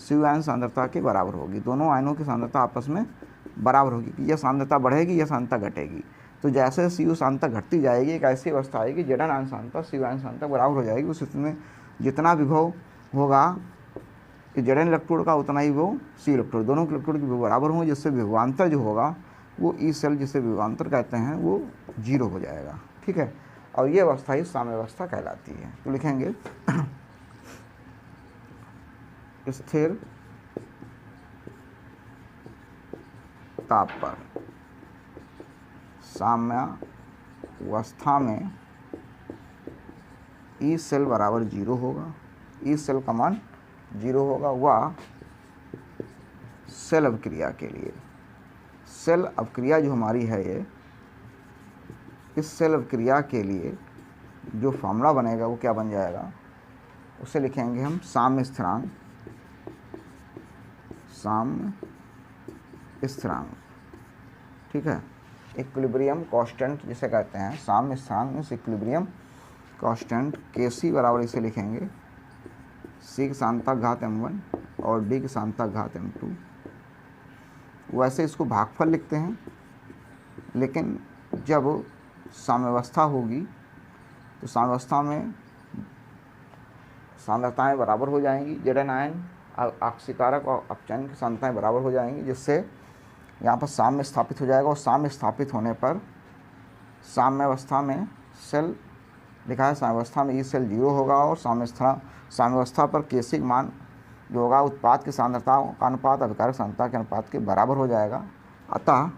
Cu आयन सांद्रता के बराबर होगी। दोनों आयनों की सांद्रता आपस में बराबर होगी कि यह सांद्रता बढ़ेगी, यह सांद्रता घटेगी। तो जैसे Cu सांद्रता घटती जाएगी एक ऐसी अवस्था आएगी Zn आयन सांद्रता Cu आयन सांद्रता बराबर हो जाएगी। उस स्थिति में जितना विभव होगा कि Zn इलेक्ट्रोड का उतना ही विभव C इलेक्ट्रोड, दोनों के इलेक्ट्रोड के विभव बराबर होंगे, जिससे विभवांतर जो होगा वो ई सेल जिसे विभवांतर कहते हैं वो 0 हो जाएगा। ठीक है, और ये अवस्था ही साम्य अवस्था कहलाती है। तो लिखेंगे स्थिर ताप पर साम्य अवस्था में ई सेल बराबर 0 होगा। ई सेल का मान 0 होगा। वह सेल अभिक्रिया के लिए, सेल अभिक्रिया जो हमारी है ये, इस सेल अभिक्रिया के लिए जो फॉर्मूला बनेगा वो क्या बन जाएगा, उसे लिखेंगे हम साम्य स्थिरांक। साम्य स्थिरांक, ठीक है, इक्विलिब्रियम कांस्टेंट जिसे कहते हैं। साम्य स्थिरांक मीन्स इक्विलिब्रियम कांस्टेंट। Kc बराबर इसे लिखेंगे C की साधारणता घात m1 और D की साधारणता घात m2। वैसे इसको भागफल लिखते हैं, लेकिन जब साम्यावस्था होगी तो साम्यावस्था में सांद्रताएं बराबर हो जाएंगी। Zn आयन ऑक्सीकारक और अपचयन की सांद्रताएं बराबर हो जाएंगी, जिससे यहाँ पर साम्य स्थापित हो जाएगा। और साम्य स्थापित होने पर साम्यावस्था में सेल लिखा है, साम्यावस्था में ई सेल 0 होगा और साम्यावस्था पर Kc का मान जो होगा उत्पाद की सांद्रता का अनुपात अभिकारक सांद्रता के अनुपात के बराबर हो जाएगा। अतः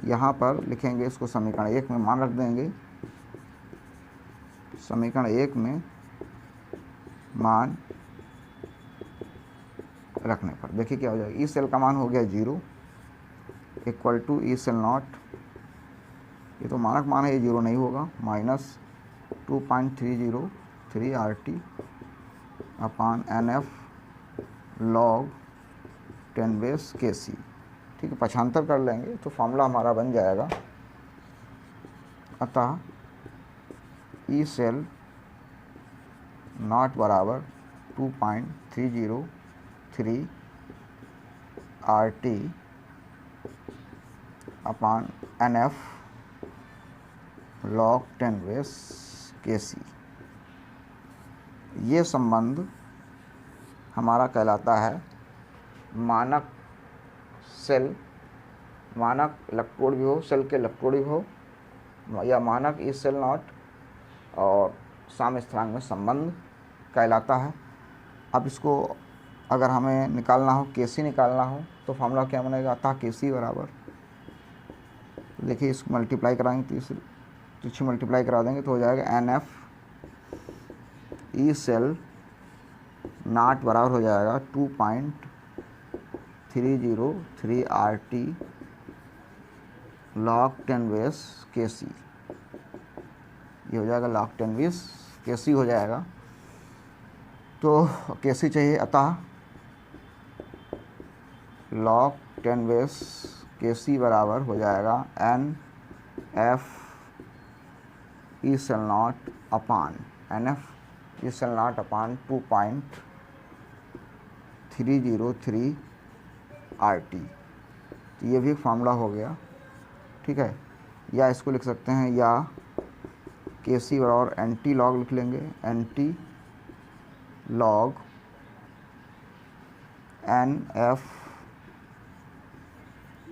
यहाँ पर लिखेंगे इसको समीकरण 1 में मान रख देंगे। समीकरण 1 में मान रखने पर देखिए क्या हो जाएगा। ई सेल का मान हो गया 0 equal to E cell naught, ये तो मानक मान है, ये 0 नहीं होगा, minus 2.303 RT upon NF log 10 base Kc। ठीक है, पक्षांतर कर लेंगे तो फॉर्मूला हमारा बन जाएगा। अतः ई सेल नॉट बराबर 2.303 RT upon NF log 10 base Kc। ये संबंध हमारा कहलाता है मानक सेल, मानक इलेक्ट्रोड विभव, सेल के इलेक्ट्रोड विभव, या मानक ई सेल नॉट और साम्य स्थिरांक में संबंध कहलाता है। अब इसको अगर हमें निकालना हो, Kc निकालना हो, तो फॉर्मूला क्या बनेगा। अतः Kc बराबर, देखिए इसको मल्टीप्लाई कराएंगे, तीसरी मल्टीप्लाई करा देंगे तो हो जाएगा NF ई सेल नॉट बराबर हो जाएगा 2.303 RT log 10 बेस Kc। ये हो जाएगा log 10 बेस Kc हो जाएगा। तो Kc चाहिए, अतः log 10 बेस Kc बराबर हो जाएगा NF E cell naught upon NF E cell naught upon 2.303 RT। तो ये भी एक फार्मूला हो गया। ठीक है, या इसको लिख सकते हैं, या Kc बराबर NT log लिख लेंगे, NT log NF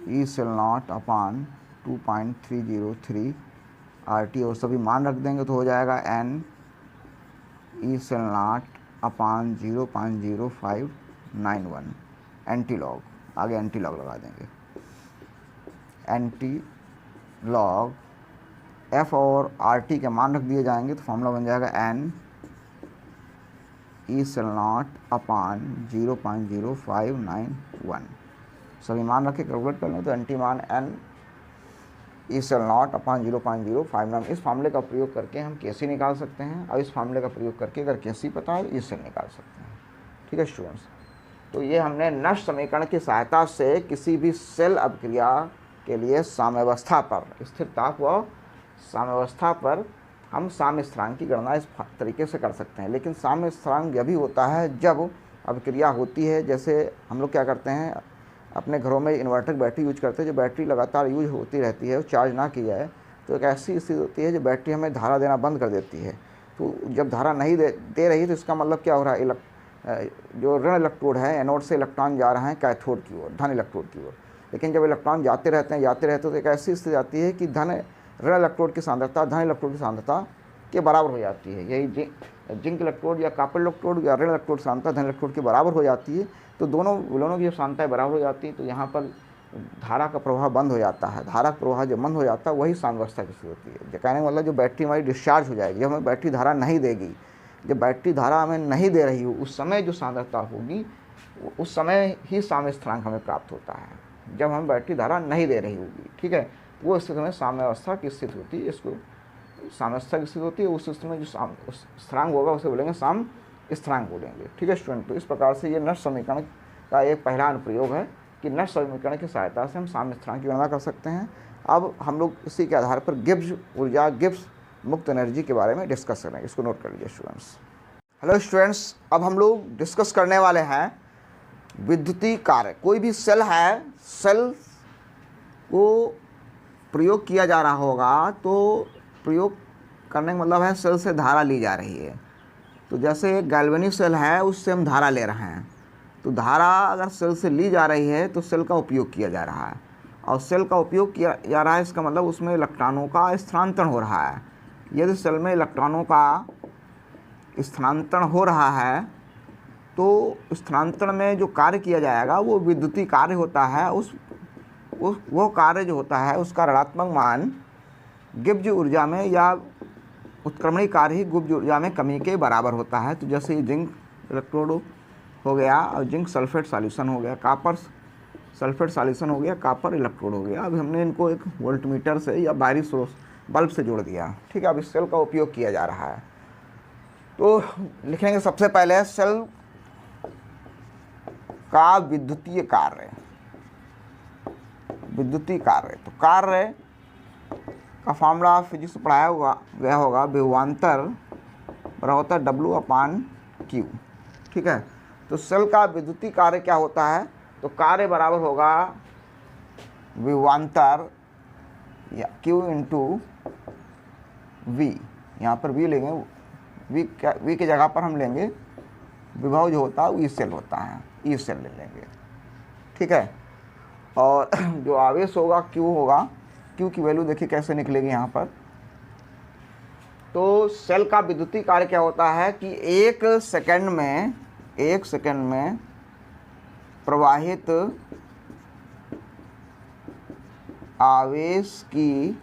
E cell naught upon 2.303 RT और सभी मान रख देंगे तो हो जाएगा N E cell naught upon 0.0591 antilog, आगे एंटी लॉग लगा देंगे। एंटी लॉग F और RT के मान रख दिए जाएंगे तो फॉर्मूला बन जाएगा N E cell naught upon 0.0591। सभी मान रखे कैलकुलेट कर लें तो एंटी मान N ई सेल नॉट अपान 0.059। इस फार्मूले का प्रयोग करके हम Kc निकाल सकते हैं, और इस फार्मूले का प्रयोग करके अगर Kc पता है तो ई सेल निकाल सकते हैं। ठीक है स्टूडेंट्स, तो ये हमने नष्ट समीकरण की सहायता से किसी भी सेल अभिक्रिया के लिए साम्यावस्था पर, स्थिरता व साम्यावस्था पर हम साम्य स्थिरांक की गणना इस तरीके से कर सकते हैं। लेकिन साम्य स्थिरांक यह भी होता है जब अभिक्रिया होती है, जैसे हम लोग क्या करते हैं अपने घरों में इन्वर्टर बैटरी यूज करते हैं, जो बैटरी लगातार यूज होती रहती है, चार्ज ना की जाए तो एक ऐसी स्थिति होती है जो बैटरी हमें धारा देना बंद कर देती है। तो जब धारा नहीं दे रही तो इसका मतलब क्या हो रहा है, जो ऋण इलेक्ट्रोड है, एनोड से इलेक्ट्रॉन जा रहे हैं कैथोड की ओर, धन इलेक्ट्रोड की ओर। लेकिन जब इलेक्ट्रॉन जाते रहते हैं तो एक ऐसी स्थिति आती है कि ऋण इलेक्ट्रोड की सांद्रता धन इलेक्ट्रोड की सांद्रता के बराबर हो जाती है। यही जिंक इलेक्ट्रोड या कॉपर इलेक्ट्रोड या ऋण इलेक्ट्रोड सांद्रता धन इलेक्ट्रोड के बराबर हो जाती है। तो दोनों की जब सांद्रताएं बराबर हो जाती है तो यहाँ पर धारा का प्रवाह बंद हो जाता है। धारा का प्रवाह जब बंद हो जाता है वही साम्यावस्था की स्थिति होती है। कहने का मतलब जो बैटरी हमारी डिस्चार्ज हो जाएगी, जब हमें बैटरी धारा नहीं देगी, जब बैटरी धारा हमें नहीं दे रही हो उस समय जो सांद्रता होगी उस समय ही साम्य स्थिरांक हमें प्राप्त होता है, जब हम बैटरी धारा नहीं दे रही होगी। ठीक है, वो स्थिति में साम्यावस्था की स्थिति होती है, इसको साम्यावस्था की स्थिति होती है। उस स्थिति में जो स्थिरांक होगा उसे बोलेंगे साम्य स्थिरांक बोलेंगे। ठीक है स्टूडेंट, तो इस प्रकार से ये नष्ट समीकरण का एक पहला अनुप्रयोग है कि नष्ट समीकरण की सहायता से हम साम्य स्थिरांक की गणना कर सकते हैं। अब हम लोग इसी के आधार पर गिब्स ऊर्जा, गिब्स मुक्त एनर्जी के बारे में डिस्कस करेंगे। इसको नोट कर लीजिए स्टूडेंट्स। हेलो स्टूडेंट्स, अब हम लोग डिस्कस करने वाले हैं विद्युतीय कार्य। कोई भी सेल है, सेल को प्रयोग किया जा रहा होगा, तो प्रयोग करने का मतलब है सेल से धारा ली जा रही है। तो जैसे एक गैल्वेनिक सेल है, उससे हम धारा ले रहे हैं, तो धारा अगर सेल से ली जा रही है तो सेल का उपयोग किया जा रहा है, और सेल का उपयोग किया जा रहा है इसका मतलब उसमें इलेक्ट्रॉनों का स्थानांतरण हो रहा है। यदि सेल में इलेक्ट्रॉनों का स्थानांतरण हो रहा है तो स्थानांतरण में जो कार्य किया जाएगा वो विद्युतीय कार्य होता है। वो कार्य जो होता है उसका ऋणात्मक मान गिब्ज ऊर्जा में या उत्क्रमणीय कार्य ही गिब्ज ऊर्जा में कमी के बराबर होता है। तो जैसे ये जिंक इलेक्ट्रोड हो गया और जिंक सल्फेट सॉल्यूशन हो गया, कापर सल्फेट सॉल्यूशन हो गया, कापर इलेक्ट्रोड हो गया। अब हमने इनको एक वोल्टमीटर से या बाहरी सोर्स बल्ब से जोड़ दिया, ठीक है। अब इस सेल का उपयोग किया जा रहा है, तो लिखेंगे सबसे पहले सेल का विद्युतीय कार्य। विद्युतीय कार्य, तो कार्य का फॉर्मूला फिजिक्स में पढ़ाया गया होगा, विभवांतर बराबर होता है W/Q, ठीक है। तो सेल का विद्युतीय कार्य क्या होता है, तो कार्य बराबर होगा विभवांतर या Q इंटू V। यहाँ पर V लेंगे, V की जगह पर हम लेंगे विभव जो होता है वो ई सेल होता है, ई सेल ले लेंगे, ठीक है। और जो आवेश होगा Q होगा, Q की वैल्यू देखिए कैसे निकलेगी यहाँ पर। तो सेल का विद्युतीय कार्य क्या होता है कि एक सेकंड में प्रवाहित आवेश की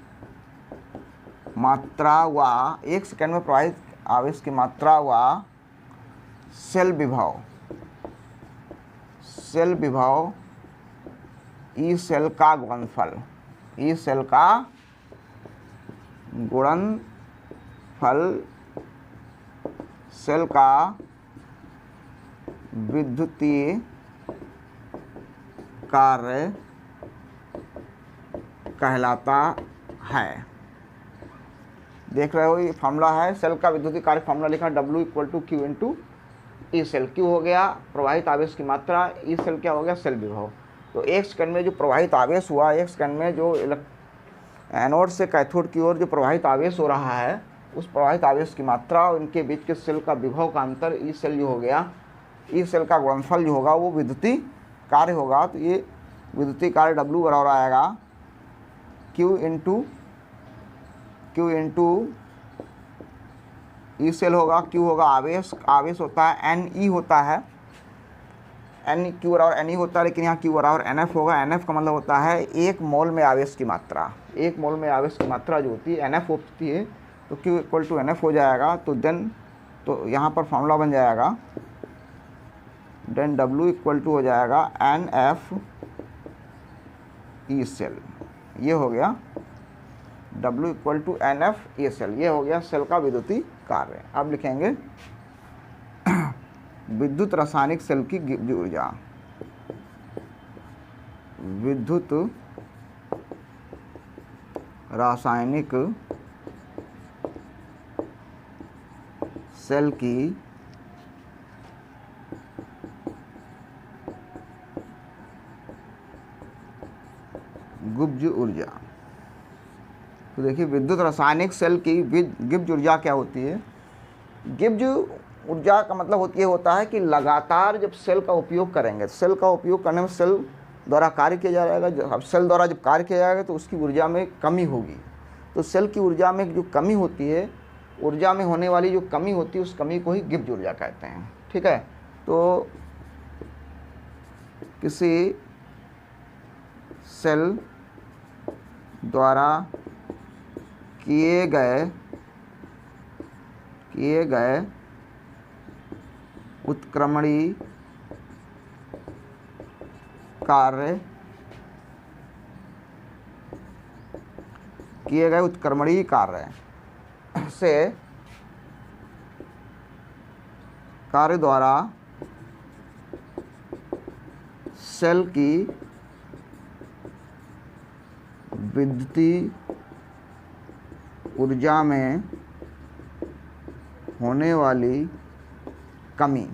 मात्रा व एक सेकंड में प्रवाहित आवेश की मात्रा व सेल विभव ई सेल का गुणनफल, ई सेल का गुणनफल सेल का विद्युतीय कार्य कहलाता है। देख रहे हो ये फार्मूला है, सेल का विद्युतीय कार्य फार्मूला लिखा W=Q into E cell. Q हो गया प्रवाहित आवेश की मात्रा, ई सेल क्या हो गया, सेल विभव। तो एक सेकंड में जो प्रवाहित आवेश हुआ, एक सेकंड में जो एनोड से कैथोड की ओर जो प्रवाहित आवेश हो रहा है, उस प्रवाहित आवेश की मात्रा और इनके बीच के सेल का विभव का अंतर ई सेल जो हो गया, ई सेल का गुणनफल जो होगा वो विद्युतीय कार्य होगा। तो ये विद्युतीय कार्य W बराबर आएगा Q इंटू ई सेल होगा, Q होगा आवेश होता है, Ne होता है, Q बराबर Ne होता है, लेकिन यहाँ Q बराबर NF होगा। NF का मतलब होता है एक मोल में आवेश की मात्रा, एक मोल में आवेश की मात्रा जो होती है NF होती है, तो Q=NF हो जाएगा। तो यहाँ पर फॉर्मूला बन जाएगा, देन W हो जाएगा NF ई सेल। ये हो गया W=NF ई सेल, ये हो गया सेल का विद्युतीय कार्य। अब लिखेंगे विद्युत रासायनिक सेल की गिब्ज ऊर्जा। विद्युत रासायनिक सेल की गिब्ज ऊर्जा। तो देखिए विद्युत रासायनिक सेल की गिब्ज ऊर्जा क्या होती है। गिब्ज ऊर्जा का मतलब होता है कि लगातार जब सेल का उपयोग करेंगे, सेल का उपयोग करने में सेल द्वारा कार्य किया जाएगा। अब सेल द्वारा जब कार्य किया जाएगा तो उसकी ऊर्जा में कमी होगी। तो सेल की ऊर्जा में जो कमी होती है, ऊर्जा में होने वाली जो कमी होती है, उस कमी को ही गिब्ज ऊर्जा कहते हैं, ठीक है। तो किसी सेल द्वारा किए गए उत्क्रमणीय कार्य से कार्य द्वारा सेल की विद्युतीय ऊर्जा में होने वाली कमी,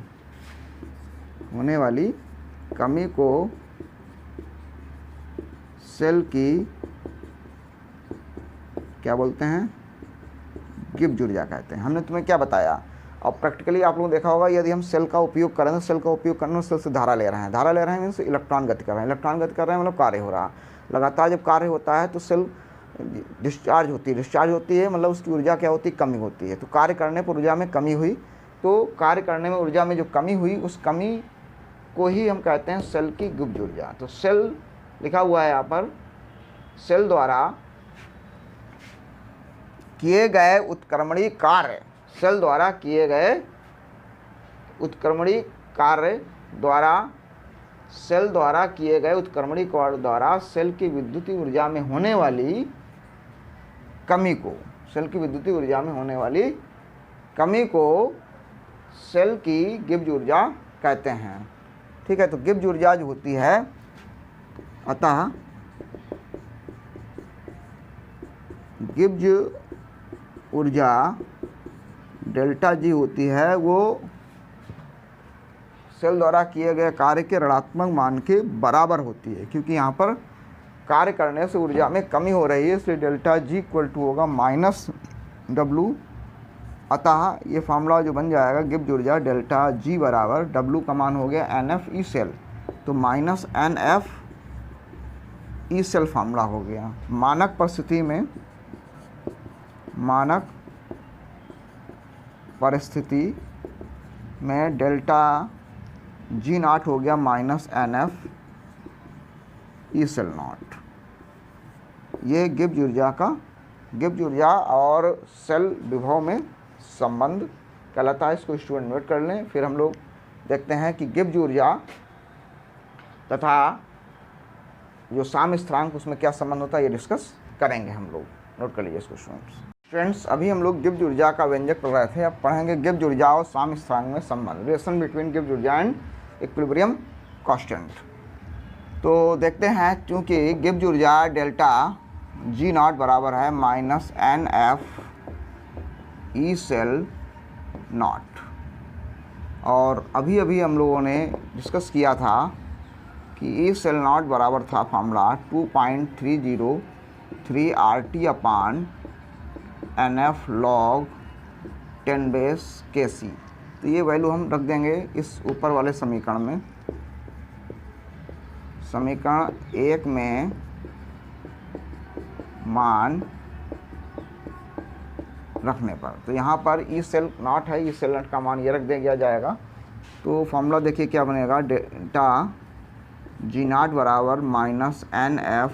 होने वाली कमी को सेल की क्या बोलते हैं, गिब्स ऊर्जा कहते हैं। हमने तुम्हें क्या बताया, और प्रैक्टिकली आप लोगों ने देखा होगा, यदि हम सेल का उपयोग करें तो सेल का उपयोग करने में सेल से धारा ले रहे हैं, धारा ले रहे हैं मीन्स इलेक्ट्रॉन गति कर रहे हैं, इलेक्ट्रॉन गति कर रहे हैं मतलब कार्य हो रहा है। लगातार जब कार्य होता है तो सेल डिस्चार्ज होती है मतलब उसकी ऊर्जा क्या होती है, कमी होती है। तो कार्य करने पर ऊर्जा में कमी हुई, तो कार्य करने में ऊर्जा में जो कमी हुई उस कमी को ही हम कहते हैं सेल की गिब्स ऊर्जा। तो सेल लिखा हुआ है यहाँ पर, सेल द्वारा किए गए उत्क्रमणीय कार्य, सेल द्वारा किए गए उत्क्रमणीय कार्य द्वारा, सेल द्वारा किए गए उत्क्रमणीय कार्य द्वारा सेल की विद्युतीय ऊर्जा में होने वाली कमी को, सेल की विद्युतीय ऊर्जा में होने वाली कमी को सेल की गिब्स ऊर्जा कहते हैं। ठीक है, तो गिब्स ऊर्जा जो होती है, अतः गिब्स ऊर्जा डेल्टा जी होती है, वो सेल द्वारा किए गए कार्य के ऋणात्मक मान के बराबर होती है, क्योंकि यहाँ पर कार्य करने से ऊर्जा में कमी हो रही है, इसलिए डेल्टा जी इक्वल टू होगा माइनस डब्लू। अतः ये फार्मूला जो बन जाएगा गिब्स ऊर्जा डेल्टा जी बराबर, डब्लू का मान हो गया एन एफ ई सेल, तो minus N F E cell formula हो गया। मानक परिस्थिति में, मानक परिस्थिति में डेल्टा जी नॉट हो गया minus N F E cell naught. ये गिब्स ऊर्जा का, गिब्स ऊर्जा और सेल विभव में संबंध कहलाता है। इसको स्टूडेंट नोट कर लें। फिर हम लोग देखते हैं कि गिब्स ऊर्जा तथा जो साम्य स्थिरांक उसमें क्या संबंध होता है, ये डिस्कस करेंगे हम लोग। नोट कर लीजिए इसको स्टूडेंट्स। अभी हम लोग गिब्स ऊर्जा का व्यंजक पढ़ रहे थे, अब पढ़ेंगे गिब्स ऊर्जा और साम्य स्थिरांक में संबंध, रिलेशन बिटवीन गिब्स ऊर्जा एंड इक्विलिब्रियम कांस्टेंट। तो देखते हैं, क्योंकि गिब्स ऊर्जा डेल्टा जी नॉट बराबर है minus N F E cell naught, और अभी अभी हम लोगों ने डिस्कस किया था कि ई सेल नॉट बराबर था formula 2.303 RT upon N F log 10 base K C. तो ये वैल्यू हम रख देंगे इस ऊपर वाले समीकरण में, समीकरण 1 में मान रखने पर। तो यहाँ पर ई सेल नॉट है, ई सेल नॉट का मान ये रख दिया जाएगा। तो फॉर्मूला देखिए क्या बनेगा, डेल्टा जी नॉट बराबर माइनस एन एफ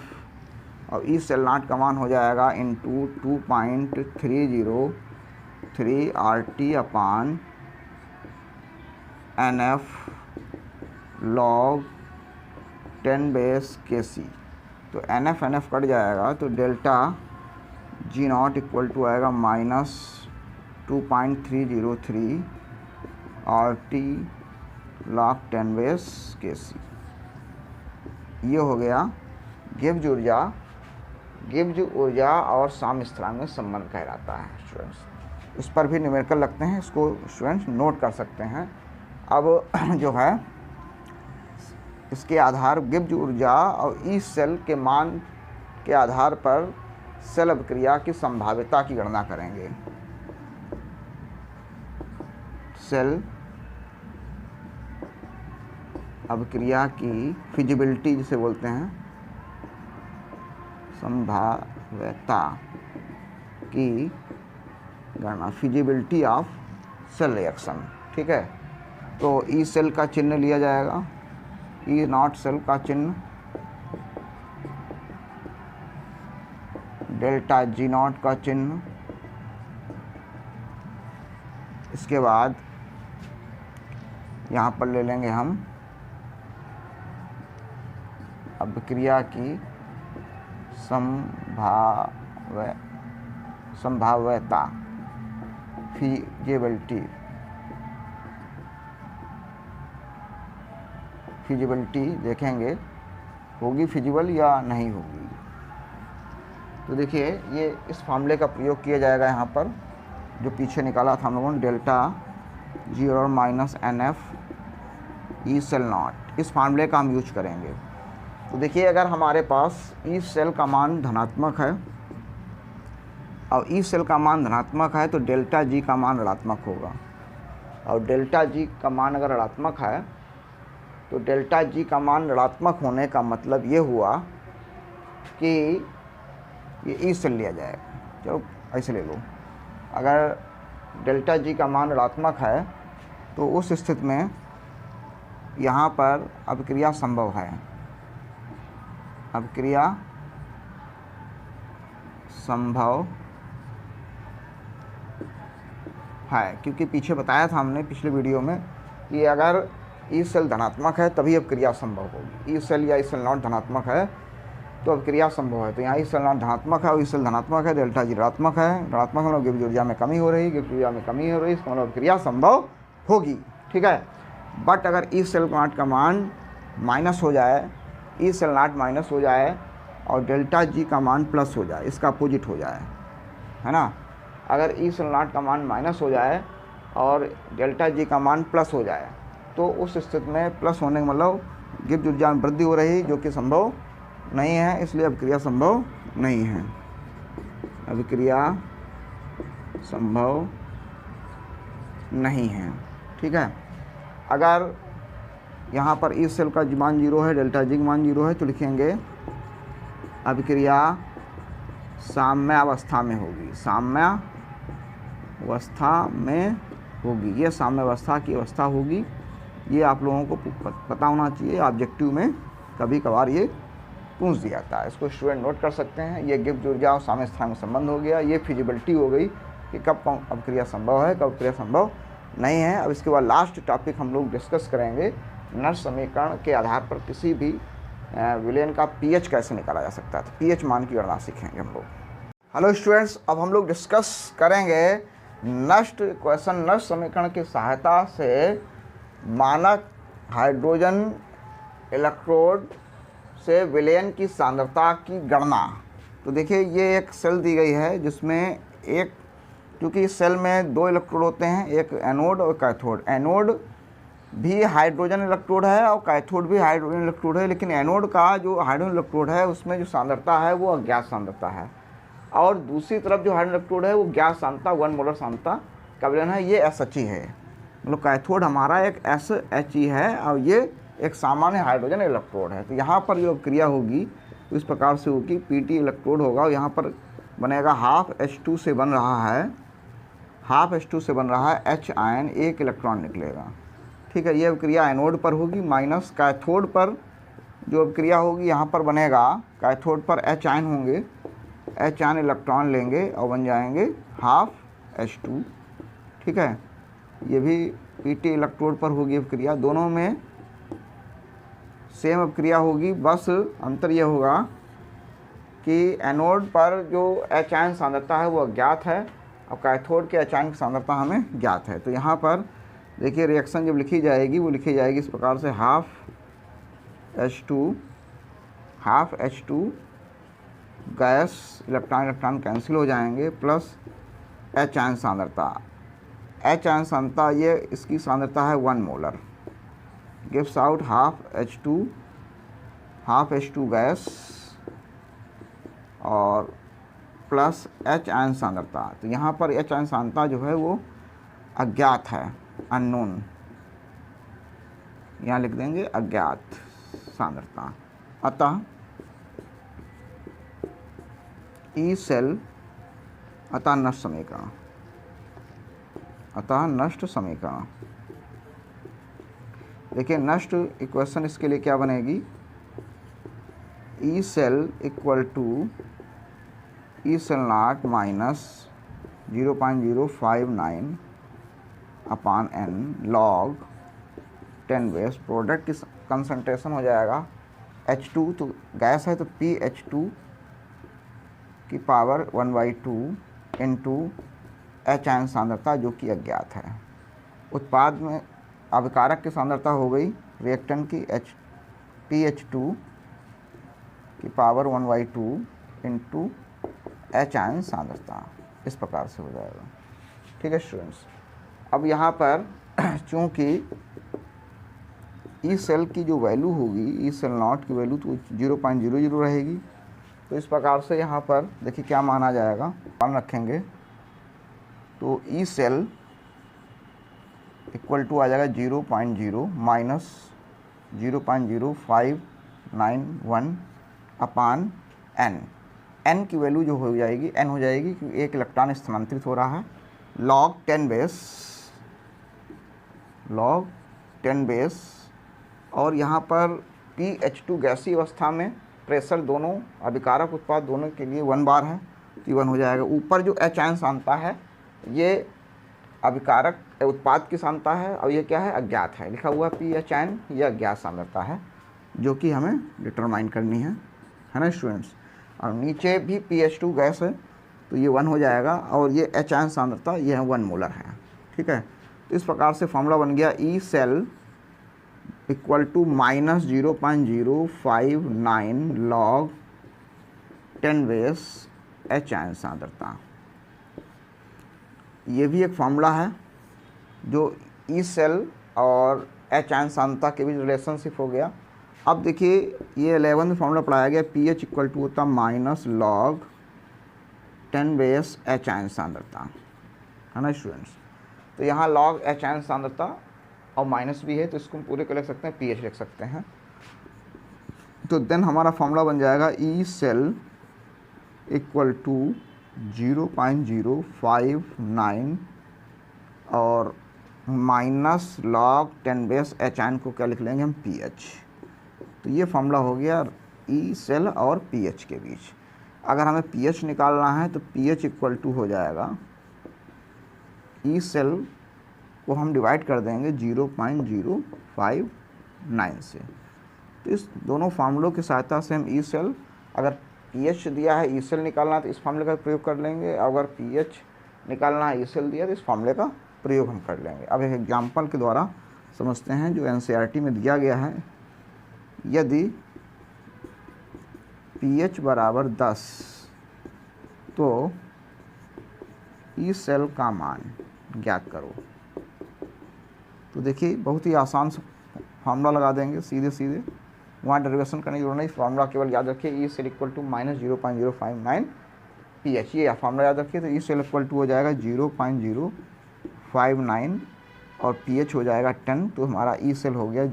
और ई सेल नॉट का मान हो जाएगा into 2.303 RT upon N F log 10 base K C. तो एन एफ कट जाएगा, तो delta G naught equal to आएगा minus 2.303 RT log 10 base K C. ये हो गया गिब्स ऊर्जा, गिब्स ऊर्जा और साम्य स्थिरांक में संबंध कहलाता है स्टूडेंट्स। इस पर भी न्यूमेरिकल लगते हैं, इसको स्टूडेंट्स नोट कर सकते हैं। अब जो है इसके आधार गिब्स ऊर्जा और ई सेल के मान के आधार पर सेल अभिक्रिया की संभाव्यता की गणना करेंगे। सेल अभिक्रिया की फिजिबिलिटी जिसे बोलते हैं, संभाव्यता की गणना, फिजिबिलिटी ऑफ सेल रिएक्शन। ठीक है, तो ई सेल का चिन्ह लिया जाएगा, ई नॉट सेल का चिन्ह, डेल्टा जी नॉट का चिन्ह, इसके बाद यहाँ पर ले लेंगे हम अभिक्रिया की संभाव्यता, फिजिबिलिटी देखेंगे होगी फिजिबल या नहीं होगी। तो देखिए ये इस फार्मूले का प्रयोग किया जाएगा यहाँ पर, जो पीछे निकाला था हम लोगों ने, डेल्टा जी और minus NF E cell naught, इस फार्मूले का हम यूज करेंगे। तो देखिए अगर हमारे पास ई सेल का मान धनात्मक है और ई सेल का मान धनात्मक है तो डेल्टा जी का मान ऋणात्मक होगा, और डेल्टा जी का मान अगर ऋणात्मक है तो डेल्टा जी का मान ऋणात्मक होने का मतलब ये हुआ कि ये ई सेल लिया जाएगा। चलो ऐसे ले लो, अगर डेल्टा जी का मान ऋणात्मक है तो उस स्थिति में यहाँ पर अभिक्रिया संभव है, अभिक्रिया संभव है, क्योंकि पीछे बताया था हमने पिछले वीडियो में कि अगर ई सेल धनात्मक है तभी अभिक्रिया संभव होगी। ई सेल या ई सेल नॉट धनात्मक है तो अभिक्रिया संभव है। तो यहाँ ई सेल नॉट धनात्मक है और ई सेल धनात्मक है, डेल्टा जी ऋणात्मक है। ऋणात्मक मतलब गिब्स ऊर्जा में कमी हो रही, गिब्स ऊर्जा में कमी हो रही, इसका मतलब अभिक्रिया संभव होगी, ठीक है। बट अगर ई सेल नॉट का मान माइनस हो जाए, ई सेल नॉट माइनस हो जाए और डेल्टा जी का मान प्लस हो जाए, इसका अपोजिट हो जाए, है ना। अगर ई सेल नॉट का मान माइनस हो जाए और डेल्टा जी का मान प्लस हो जाए तो उस स्थिति में प्लस होने का मतलब गिब्स ऊर्जा में वृद्धि हो रही, जो कि संभव नहीं है, इसलिए अभिक्रिया संभव नहीं है, अभिक्रिया संभव नहीं है, ठीक है। अगर यहाँ पर ई सेल का मान 0 है, डेल्टा जी का मान 0 है तो लिखेंगे अभिक्रिया साम्य अवस्था में होगी, साम्य अवस्था में होगी। ये साम्य अवस्था की अवस्था होगी, ये आप लोगों को पता होना चाहिए। ऑब्जेक्टिव में कभी कभार ये पूछ दिया जाता है, इसको स्टूडेंट नोट कर सकते हैं। ये गिब्स ऊर्जा और साम्य स्थान में संबंध हो गया, ये फिजिबिलिटी हो गई कि कब अभिक्रिया संभव है, कब अभिक्रिया संभव नहीं है। अब इसके बाद लास्ट टॉपिक हम लोग डिस्कस करेंगे, नर्स समीकरण के आधार पर किसी भी विलेन का पीएच कैसे निकाला जा सकता है। तो पीएच मान की गणना सीखेंगे हम लोग। हेलो स्टूडेंट्स, अब हम लोग डिस्कस करेंगे नष्ट इक्वेशन, नष्ट समीकरण की सहायता से मानक हाइड्रोजन इलेक्ट्रोड से विलेन की सांद्रता की गणना। तो देखिए ये एक सेल दी गई है जिसमें एक, क्योंकि इस सेल में 2 इलेक्ट्रोड होते हैं, एक एनोड और कैथोड। एनोड भी हाइड्रोजन इलेक्ट्रोड है और कैथोड भी हाइड्रोजन इलेक्ट्रोड है, लेकिन एनोड का जो हाइड्रोजन इलेक्ट्रोड है उसमें जो सांद्रता है वो अज्ञात सांद्रता है, और दूसरी तरफ जो हाइड्रोजन इलेक्ट्रोड है वो ज्ञात सांद्रता 1 मोलर सांद्रता का विलेन है। ये SHE है, मतलब कैथोड हमारा एक SHE है और ये एक सामान्य हाइड्रोजन इलेक्ट्रोड है। तो यहाँ पर जो क्रिया होगी तो इस प्रकार से होगी, PT इलेक्ट्रोड होगा और यहाँ पर बनेगा हाफ H2 से बन रहा है, हाफ H2 से बन रहा है H आयन, एक इलेक्ट्रॉन निकलेगा, ठीक है। ये अभिक्रिया एनोड पर होगी, माइनस कैथोड पर जो अभिक्रिया होगी यहाँ पर बनेगा, कैथोड पर H आयन होंगे, H आयन इलेक्ट्रॉन लेंगे और बन जाएंगे हाफ H2, ठीक है। ये भी PT इलेक्ट्रोड पर होगी अभिक्रिया, दोनों में सेम अभिक्रिया होगी, बस अंतर यह होगा कि एनोड पर जो H आयन सांद्रता है वो अज्ञात है और कैथोड के H आयन की सांद्रता हमें ज्ञात है। तो यहाँ पर देखिए रिएक्शन जब लिखी जाएगी वो लिखी जाएगी इस प्रकार से, half H2 gas, electron cancel हो जाएंगे, प्लस H आयन सांद्रता। H आयन सांद्रता ये इसकी सांद्रता है 1 molar, gives out half H2 gas और प्लस H आयन सांद्रता। तो यहाँ पर H आयन सांद्रता जो है वो अज्ञात है, अननोन, यहाँ लिख देंगे अज्ञात सांद्रता। अतः ई सेल, अतः नष्ट समीकरण, अतः नष्ट समीकरण। देखिए नष्ट इक्वेशन इसके लिए क्या बनेगी, E cell equal to E cell naught minus 0.059 upon n log 10 base, product की कंसंट्रेशन हो जाएगा H2, तो गैस है तो PH2 की पावर 1/2 इंटू H आयन सांद्रता जो कि अज्ञात है। उत्पाद में अभिकारक की सांद्रता हो गई रिएक्टेंट की PH2 की पावर 1/2 इंटू H आयन सांद्रता, इस प्रकार से हो जाएगा, ठीक है स्टूडेंट्स। अब यहाँ पर चूँकि ई सेल की जो वैल्यू होगी, ई सेल नॉट की वैल्यू तो 0.00 रहेगी। तो इस प्रकार से यहाँ पर देखिए क्या माना जाएगा, मान रखेंगे तो ई सेल इक्वल टू आ जाएगा 0.0 माइनस 0.0591 अपान एन। एन की वैल्यू जो हो जाएगी, एन हो जाएगी क्योंकि एक इलेक्ट्रॉन स्थानांतरित हो रहा है, log 10 बेस और यहाँ पर pH2 गैसीय अवस्था में प्रेशर दोनों अभिकारक उत्पाद दोनों के लिए 1 बार है, तो 1 हो जाएगा। ऊपर जो H आयन सांद्रता है ये अभिकारक उत्पाद की सांद्रता है और ये क्या है, अज्ञात है, लिखा हुआ pH आयन, ये अज्ञात सांद्रता है जो कि हमें डिटरमाइन करनी है ना स्टूडेंट्स। और नीचे भी pH2 गैस है तो ये 1 हो जाएगा और ये H आयन सांद्रता ये 1 मोलर है, ठीक है। तो इस प्रकार से फॉर्मूला बन गया E cell equal to minus 0.059 log 10 base H ion सांद्रता। ये भी एक फार्मूला है जो ई सेल और H आयन सांद्रता के बीच रिलेशनशिप हो गया। अब देखिए ये 11th फार्मूला पढ़ाया गया, pH इक्वल टू होता minus log 10 base H ion सांद्रता, है ना स्टूडेंट्स। तो यहाँ log H आयन सांद्रता और माइनस भी है तो इसको हम पूरे को लिख सकते हैं, pH लिख सकते हैं। तो देन हमारा फार्मूला बन जाएगा ई सेल इक्वल टू 0.059 और minus log 10 base H ion को क्या लिख लेंगे हम, pH। तो ये फार्मूला हो गया ई सेल और pH के बीच। अगर हमें pH निकालना है तो pH इक्वल टू हो जाएगा, ई सेल को हम डिवाइड कर देंगे 0.059 से। तो इस दोनों फार्मूलों की सहायता से हम ई सेल, अगर pH दिया है ई सेल निकालना है तो इस फार्मूले का प्रयोग कर लेंगे, अगर pH निकालना है ई सेल दिया तो इस फार्मूले का प्रयोग हम कर लेंगे। अब एक एग्जाम्पल के द्वारा समझते हैं जो NCERT में दिया गया है। यदि pH बराबर 10 तो ई सेल का मान ज्ञात करो। तो देखिए बहुत ही आसान से फार्मूला लगा देंगे सीधे सीधे, वहाँ डेरिवेशन करने की जरूरत नहीं, फार्मूला केवल याद रखिए E cell equal to minus 0.059 pH, ये फार्मूला याद रखिए। तो ई सेल इक्वल टू हो जाएगा 0.059 और pH हो जाएगा 10, तो हमारा ई सेल हो गया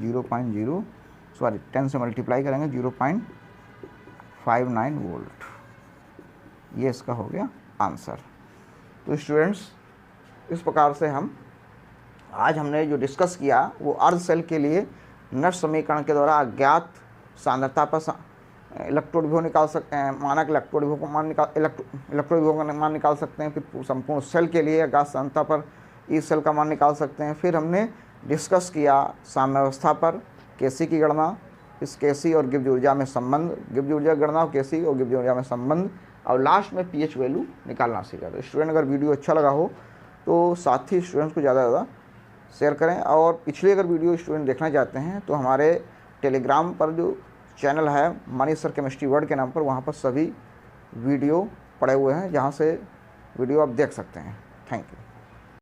10 से मल्टीप्लाई करेंगे 0.59 वोल्ट, ये इसका हो गया आंसर। तो स्टूडेंट्स इस प्रकार से आज हमने जो डिस्कस किया वो अर्ध सेल के लिए नट समीकरण के द्वारा अज्ञात सांद्रता पर इलेक्ट्रोड विभव निकाल सकते हैं, मानक इलेक्ट्रोड विभव का मान निकाल सकते हैं। फिर संपूर्ण सेल के लिए अज्ञात सांद्रता पर ई सेल का मान निकाल सकते हैं। फिर हमने डिस्कस किया साम्यावस्था पर केसी की गणना, इस केसी और गिब्स ऊर्जा में संबंध, गिब्स ऊर्जा गणना और केसी और गिब्स ऊर्जा में संबंध, और लास्ट में pH वैल्यू निकालना सीखा। तो स्टूडेंट अगर वीडियो अच्छा लगा हो तो साथ ही स्टूडेंट्स को ज़्यादा से ज़्यादा शेयर करें, और पिछली अगर वीडियो स्टूडेंट देखना चाहते हैं तो हमारे टेलीग्राम पर जो चैनल है मनीष सर केमिस्ट्री वर्ल्ड के नाम पर, वहाँ पर सभी वीडियो पड़े हुए हैं जहाँ से वीडियो आप देख सकते हैं। Thank you.